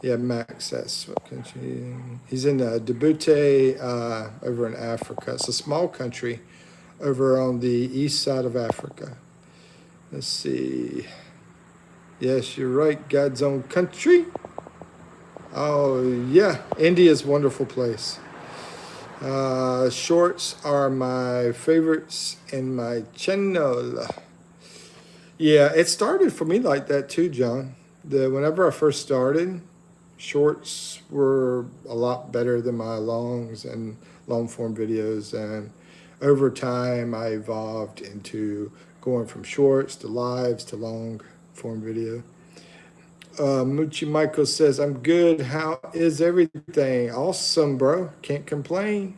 Yeah, Max, that's what country. He's in Djibouti over in Africa. It's a small country over on the east side of Africa. Let's see. Yes, you're right. God's own country. Oh, yeah. India's a wonderful place. Shorts are my favorites in my channel. Yeah, it started for me like that too, John. Whenever I first started, shorts were a lot better than my longs and long form videos. And over time, I evolved into going from shorts to lives to long form video. Moochie Michael says, I'm good. How is everything? Awesome, bro. Can't complain.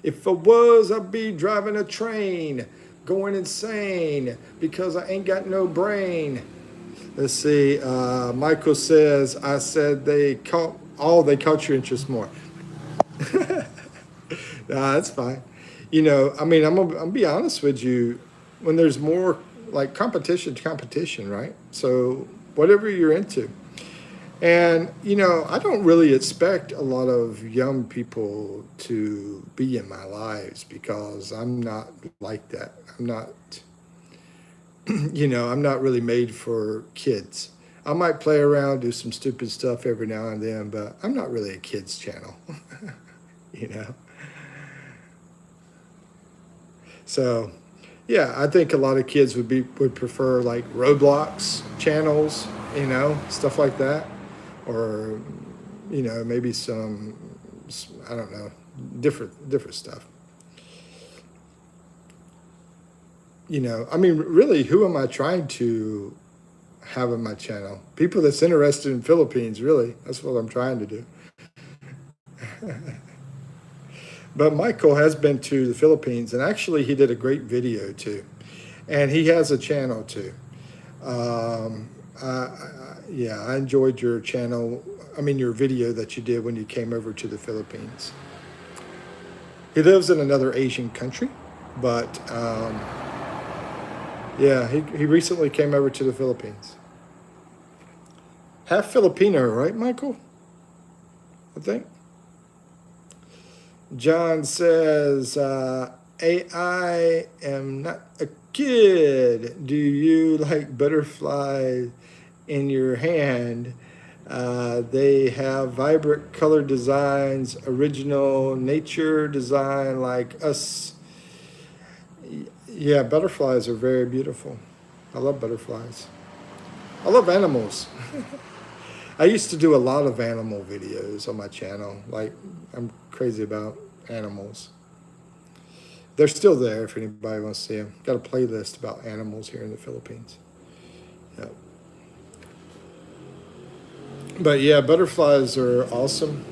If I was, I'd be driving a train, going insane because I ain't got no brain. Let's see. Michael says, I said they caught your interest more. Nah, that's fine. I mean, I'm gonna be honest with you. When there's more like competition, right? So whatever you're into. And, I don't really expect a lot of young people to be in my lives because I'm not like that. I'm not, I'm not really made for kids. I might play around, do some stupid stuff every now and then, but I'm not really a kids channel, you know? So, yeah, I think a lot of kids would prefer like Roblox channels, stuff like that. Or, maybe some, I don't know, different stuff. I mean, really, who am I trying to have on my channel? People that's interested in Philippines, really. That's what I'm trying to do. But Michael has been to the Philippines, and actually he did a great video too. And he has a channel too. Yeah, I enjoyed your channel. I mean, your video that you did when you came over to the Philippines. He lives in another Asian country, but yeah, he recently came over to the Philippines. Half Filipino, right, Michael? I think. John says, I am not a kid. Do you like butterflies in your hand? They have vibrant color designs, original nature design like us. Yeah, butterflies are very beautiful. I love butterflies. I love animals. I used to do a lot of animal videos on my channel. Like, I'm crazy about animals. They're still there if anybody wants to see them. Got a playlist about animals here in the Philippines. Yep. But yeah, butterflies are awesome.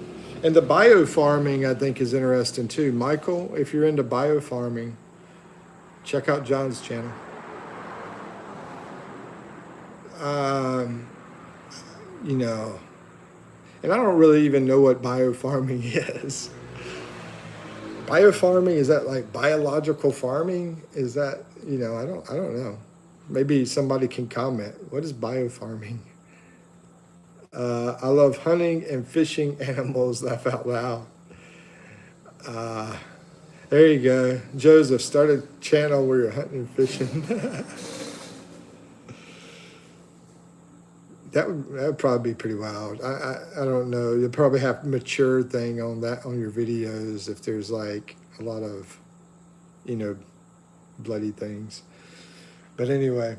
And the biofarming, I think, is interesting too. Michael, if you're into biofarming, check out John's channel. And I don't really even know what biofarming is. Biofarming, is that like biological farming? Is that, I don't know. Maybe somebody can comment. What is biofarming? I love hunting and fishing animals. Laugh out loud. Uh, there you go. Joseph, start a channel where you're hunting and fishing. That would probably be pretty wild. I don't know. You'll probably have mature thing on that on your videos if there's like a lot of, you know, bloody things. But anyway.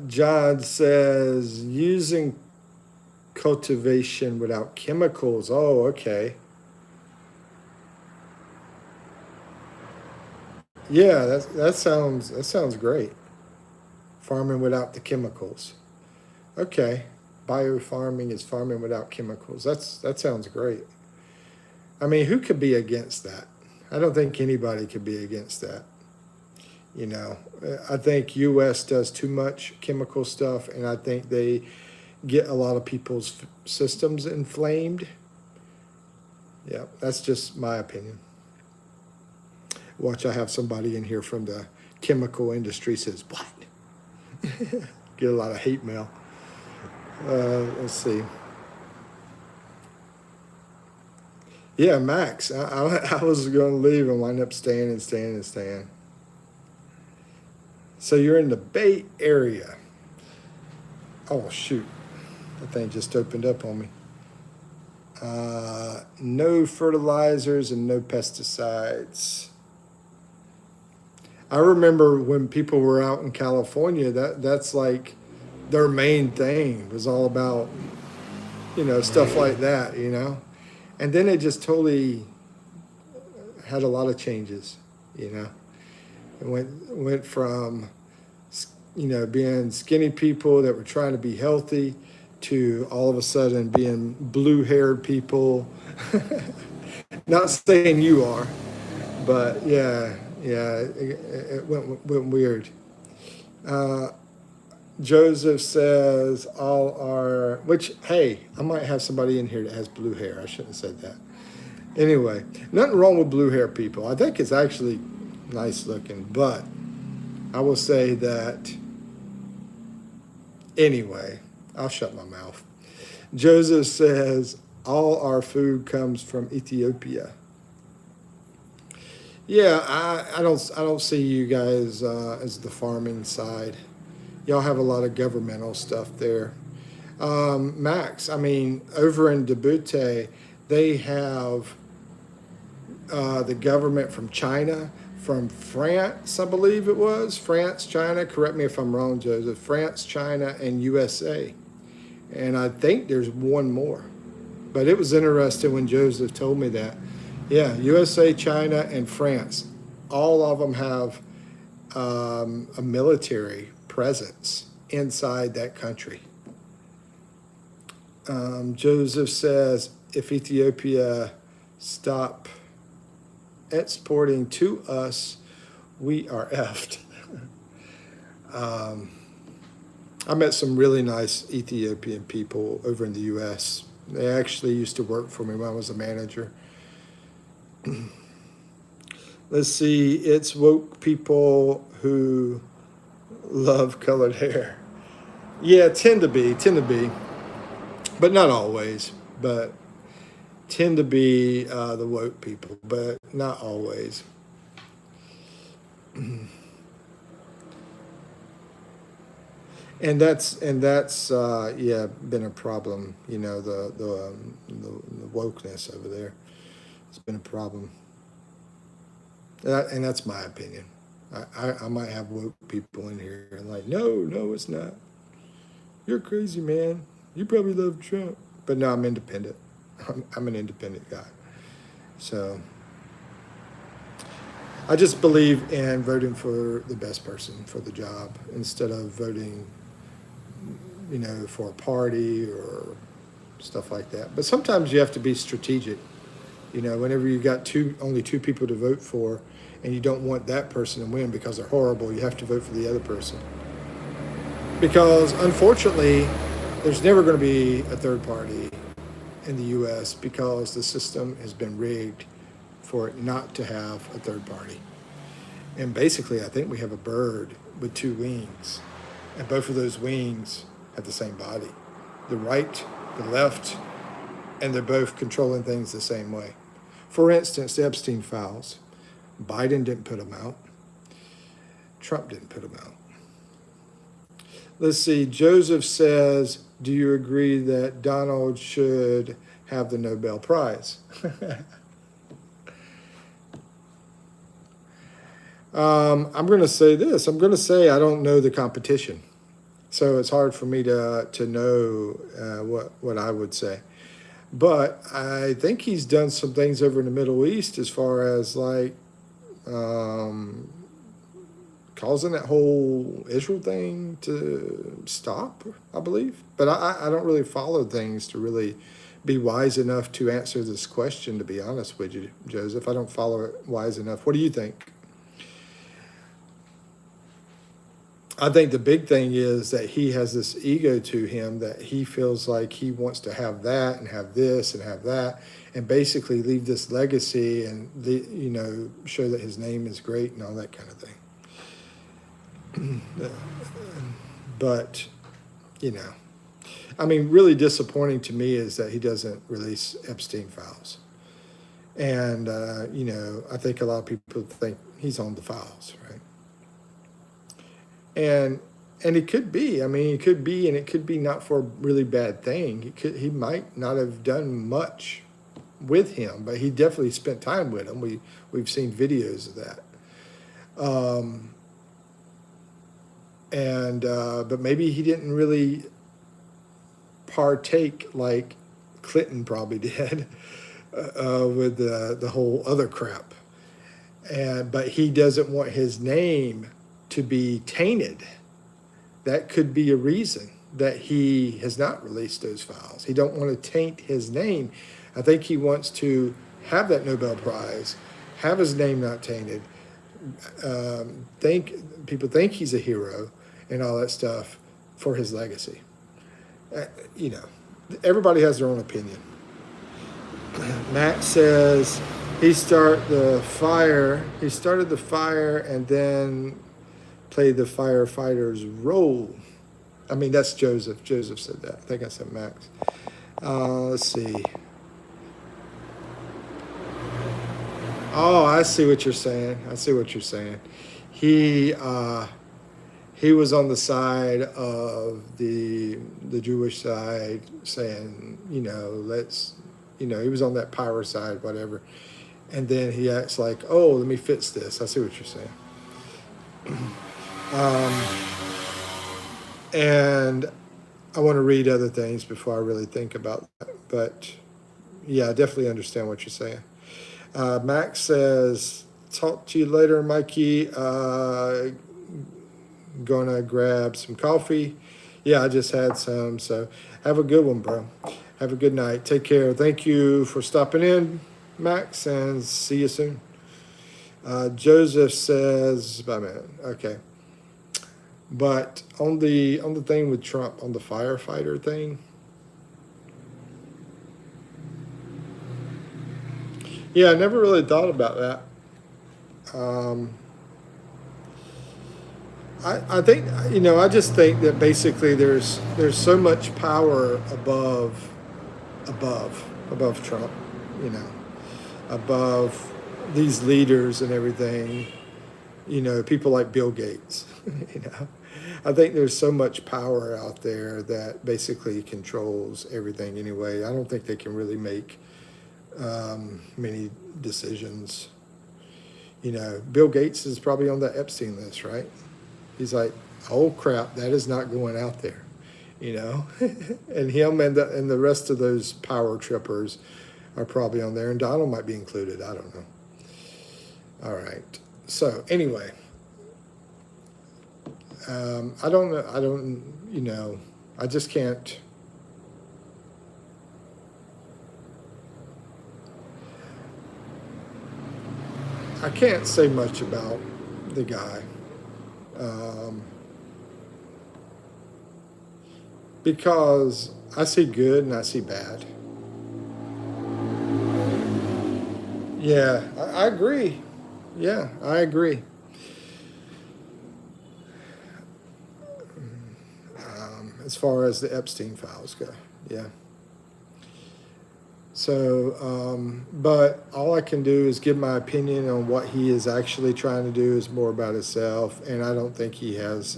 John says using cultivation without chemicals. Oh, okay. Yeah, that sounds great. Farming without the chemicals. Okay. Biofarming is farming without chemicals. That sounds great. I mean, who could be against that? I don't think anybody could be against that. You know, I think U.S. does too much chemical stuff, and I think they get a lot of people's systems inflamed. Yeah, that's just my opinion. Watch, I have somebody in here from the chemical industry says, what? Get a lot of hate mail. Let's see. Yeah, Max, I was going to leave and wind up staying. So you're in the Bay Area. Oh, shoot. That thing just opened up on me. No fertilizers and no pesticides. I remember when people were out in California, that's like their main thing was all about, you know, stuff like that, you know. And then it just totally had a lot of changes, you know. It went from, you know, being skinny people that were trying to be healthy to all of a sudden being blue-haired people. Not saying you are, but yeah, it went weird. Joseph says all are, which, hey, I might have somebody in here that has blue hair. I shouldn't have said that. Anyway, nothing wrong with blue hair people. I think it's actually nice looking, but I will say that, anyway, I'll shut my mouth. Joseph says all our food comes from Ethiopia. Yeah, I don't see you guys as the farming side. Y'all have a lot of governmental stuff there. Max, I mean, over in Djibouti, they have the government from China, from France, I believe it was. France, China, correct me if I'm wrong, Joseph. France, China, and USA. And I think there's one more. But it was interesting when Joseph told me that. Yeah, USA, China, and France. All of them have a military presence inside that country. Joseph says, if Ethiopia stop exporting to us, we are effed. I met some really nice Ethiopian people over in the U.S. They actually used to work for me when I was a manager. Let's see, it's woke people who love colored hair. Yeah, tend to be, but not always, but tend to be the woke people, but not always. And that's yeah, been a problem. You know, the wokeness over there. It's been a problem. And that's my opinion. I might have woke people in here and like, no, it's not. You're crazy, man. You probably love Trump. But no, I'm independent. I'm an independent guy. So I just believe in voting for the best person for the job instead of voting, you know, for a party or stuff like that. But sometimes you have to be strategic. You know, whenever you got only two people to vote for and you don't want that person to win because they're horrible, you have to vote for the other person. Because unfortunately, there's never going to be a third party in the U.S. because the system has been rigged for it not to have a third party. And basically, I think we have a bird with two wings, and both of those wings have the same body, the right, the left, and they're both controlling things the same way. For instance, the Epstein files. Biden didn't put them out. Trump didn't put them out. Let's see. Joseph says, do you agree that Donald should have the Nobel Prize? I'm going to say this. I'm going to say I don't know the competition. So it's hard for me to know what I would say. But I think he's done some things over in the Middle East as far as like causing that whole Israel thing to stop, I believe. But I don't really follow things to really be wise enough to answer this question, to be honest with you, Joseph. I don't follow it wise enough. What do you think? I think the big thing is that he has this ego to him that he feels like he wants to have that and have this and have that and basically leave this legacy and show that his name is great and all that kind of thing. But, I mean, really disappointing to me is that he doesn't release Epstein files. And, I think a lot of people think he's on the files, right? And it could be. I mean, it could be, and it could be not for a really bad thing. He might not have done much with him, but he definitely spent time with him. We've seen videos of that. But maybe he didn't really partake like Clinton probably did with the whole other crap. But he doesn't want his name to be tainted. That could be a reason that he has not released those files. He don't want to taint his name. I think he wants to have that Nobel Prize, have his name not tainted, people think he's a hero and all that stuff for his legacy. Everybody has their own opinion. Matt says he started the fire and then played the firefighter's role. I mean, that's Joseph. Joseph said that. I think I said Max. Let's see. Oh, I see what you're saying. He was on the side of the Jewish side, saying, he was on that power side, whatever. And then he acts like, oh, let me fix this. I see what you're saying. And I want to read other things before I really think about that. But yeah, I definitely understand what you're saying. Max says, talk to you later, Mikey. Gonna grab some coffee. Yeah, I just had some. So have a good one, bro. Have a good night. Take care. Thank you for stopping in, Max, and see you soon. Joseph says, bye, man. Okay. But on the thing with Trump, on the firefighter thing, yeah, I never really thought about that. I think, I just think that basically there's so much power above Trump, above these leaders and everything, people like Bill Gates, I think there's so much power out there that basically controls everything anyway. I don't think they can really make many decisions. Bill Gates is probably on the Epstein list, right? He's like, oh crap, that is not going out there, and him and the rest of those power trippers are probably on there, and Donald might be included. I don't know. All right. So anyway, I don't know. I just can't. I can't say much about the guy. Because I see good and I see bad. Yeah, I agree. Yeah, I agree. as far as the Epstein files go. Yeah. So, but all I can do is give my opinion on what he is actually trying to do is more about himself, and I don't think he has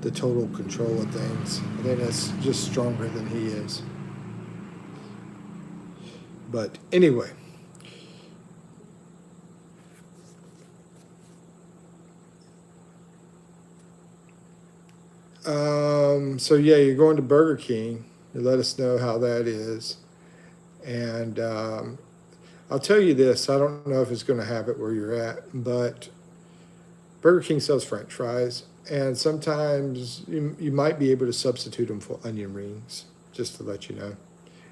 the total control of things. I think that's just stronger than he is. But anyway. So yeah, you're going to Burger King. You let us know how that is. And I'll tell you this, I don't know if it's going to have it where you're at, but Burger King sells French fries, and sometimes you might be able to substitute them for onion rings, just to let you know.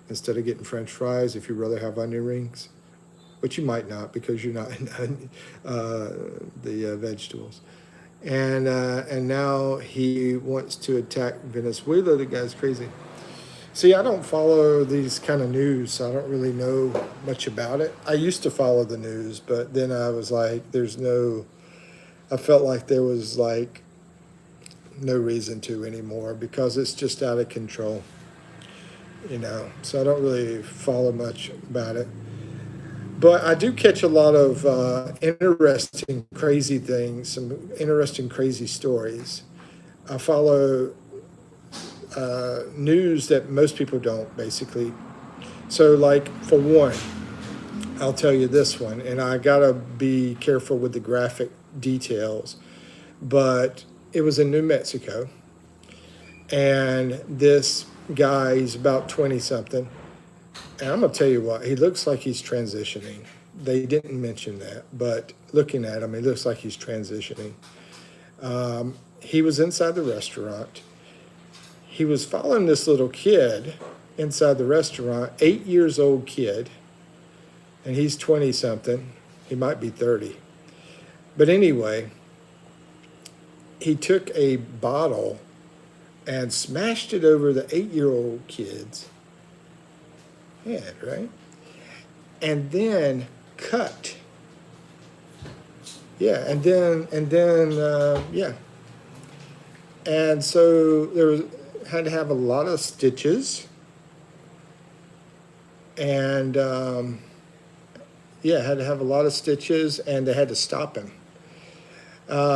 Instead of getting French fries, if you rather have onion rings, but you might not because you're not in the vegetables. And now he wants to attack Venezuela. The guy's crazy. See, I don't follow these kind of news, so I don't really know much about it. I used to follow the news, but then I was like, I felt like there was like no reason to anymore because it's just out of control, you know. So I don't really follow much about it. But I do catch a lot of interesting, crazy things, some interesting, crazy stories. I follow news that most people don't, basically. So, like, for one, I'll tell you this one, and I gotta be careful with the graphic details, but it was in New Mexico, and this guy, he's about 20 something, and I'm gonna tell you what, he looks like he's transitioning. They didn't mention that, but looking at him, he looks like he's transitioning. He was inside the restaurant. He was following this little kid inside the restaurant, 8 years old kid, and he's 20 something. He might be 30. But anyway, he took a bottle and smashed it over the 8-year-old kid's head, right? And then cut. Yeah, and then, yeah. And so had to have a lot of stitches. And, had to have a lot of stitches, and they had to stop him.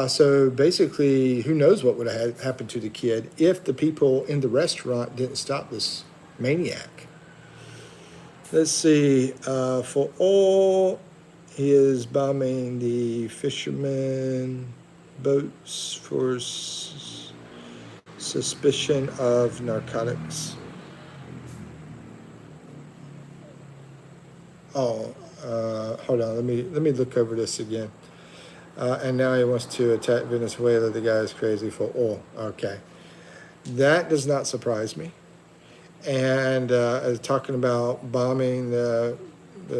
So basically, who knows what would have happened to the kid if the people in the restaurant didn't stop this maniac. Let's see. For all, he is bombing the fishermen boats for suspicion of narcotics. Oh, hold on. Let me look over this again. And now he wants to attack Venezuela. The guy is crazy for oil. Okay, that does not surprise me. And talking about bombing the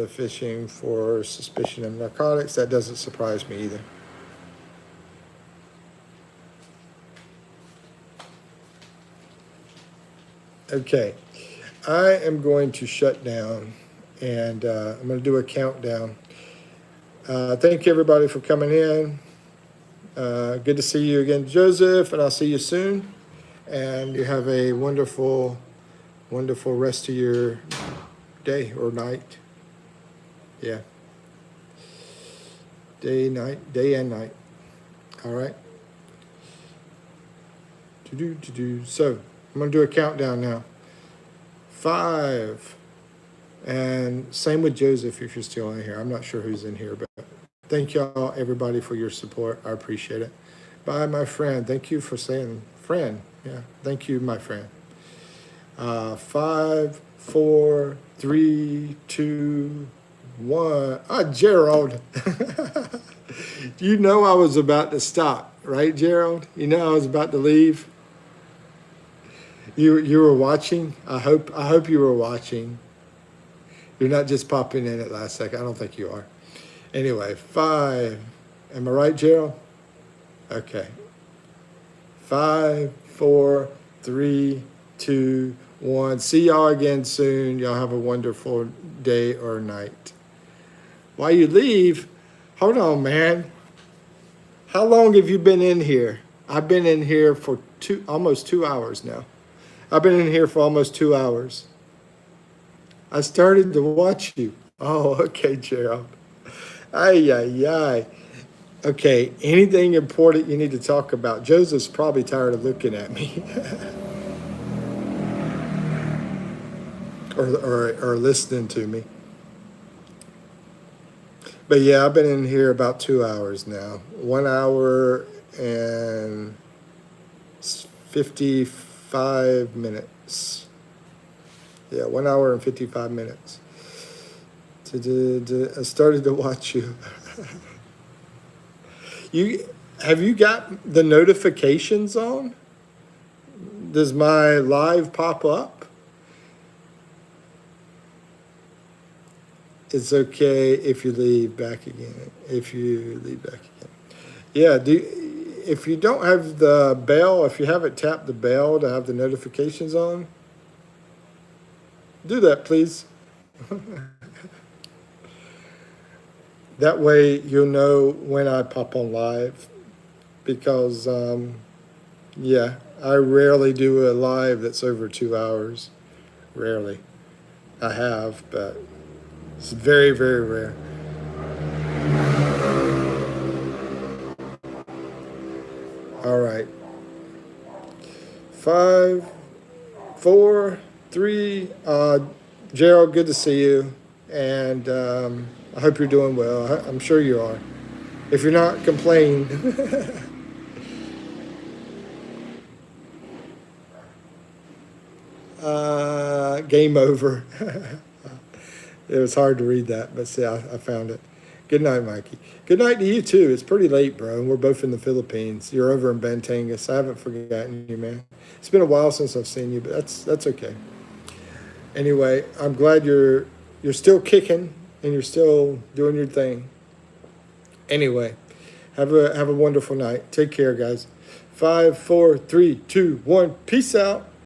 fishing for suspicion of narcotics, that doesn't surprise me either. Okay, I am going to shut down, and I'm going to do a countdown. Thank you, everybody, for coming in. Good to see you again, Joseph, and I'll see you soon. And you have a wonderful, wonderful rest of your day or night. Yeah. Day and night. All right. So I'm going to do a countdown now. 5. And same with Joseph if you're still in here. I'm not sure who's in here, but thank y'all, everybody, for your support. I appreciate it. Bye, my friend. Thank you for saying friend. Yeah, thank you, my friend. 5, 4, 3, 2, 1. Gerald. You know I was about to stop, right, Gerald? You know I was about to leave. You were watching. I hope you were watching. You're not just popping in at last second. I don't think you are. Anyway, 5. Am I right, Gerald? Okay. 5, 4, 3, 2, 1. See y'all again soon. Y'all have a wonderful day or night. While you leave, hold on, man. How long have you been in here? I've been in here for almost 2 hours now. I've been in here for almost 2 hours. I started to watch you. Oh, okay, Gerald. Ay, ay, ay. Okay, anything important you need to talk about? Joseph's probably tired of looking at me. or listening to me. But yeah, I've been in here about 2 hours now. 1 hour and 55 minutes. Yeah, 1 hour and 55 minutes. I started to watch you. Have you got the notifications on? Does my live pop up? It's okay if you leave back again. If you leave back again. Yeah, if you don't have the bell, if you haven't tapped the bell to have the notifications on, do that, please. That way you'll know when I pop on live. Because, yeah, I rarely do a live that's over 2 hours. Rarely. I have, but it's very, very rare. All right. 5, 4, 3. Gerald, good to see you. And I hope you're doing well. I'm sure you are. If you're not, complain. Game over. It was hard to read that, but see, I found it. Good night, Mikey. Good night to you, too. It's pretty late, bro, and we're both in the Philippines. You're over in Batangas. I haven't forgotten you, man. It's been a while since I've seen you, but that's okay. Anyway, I'm glad you're still kicking and you're still doing your thing. Anyway, have a wonderful night. Take care, guys. 5, 4, 3, 2, 1. Peace out.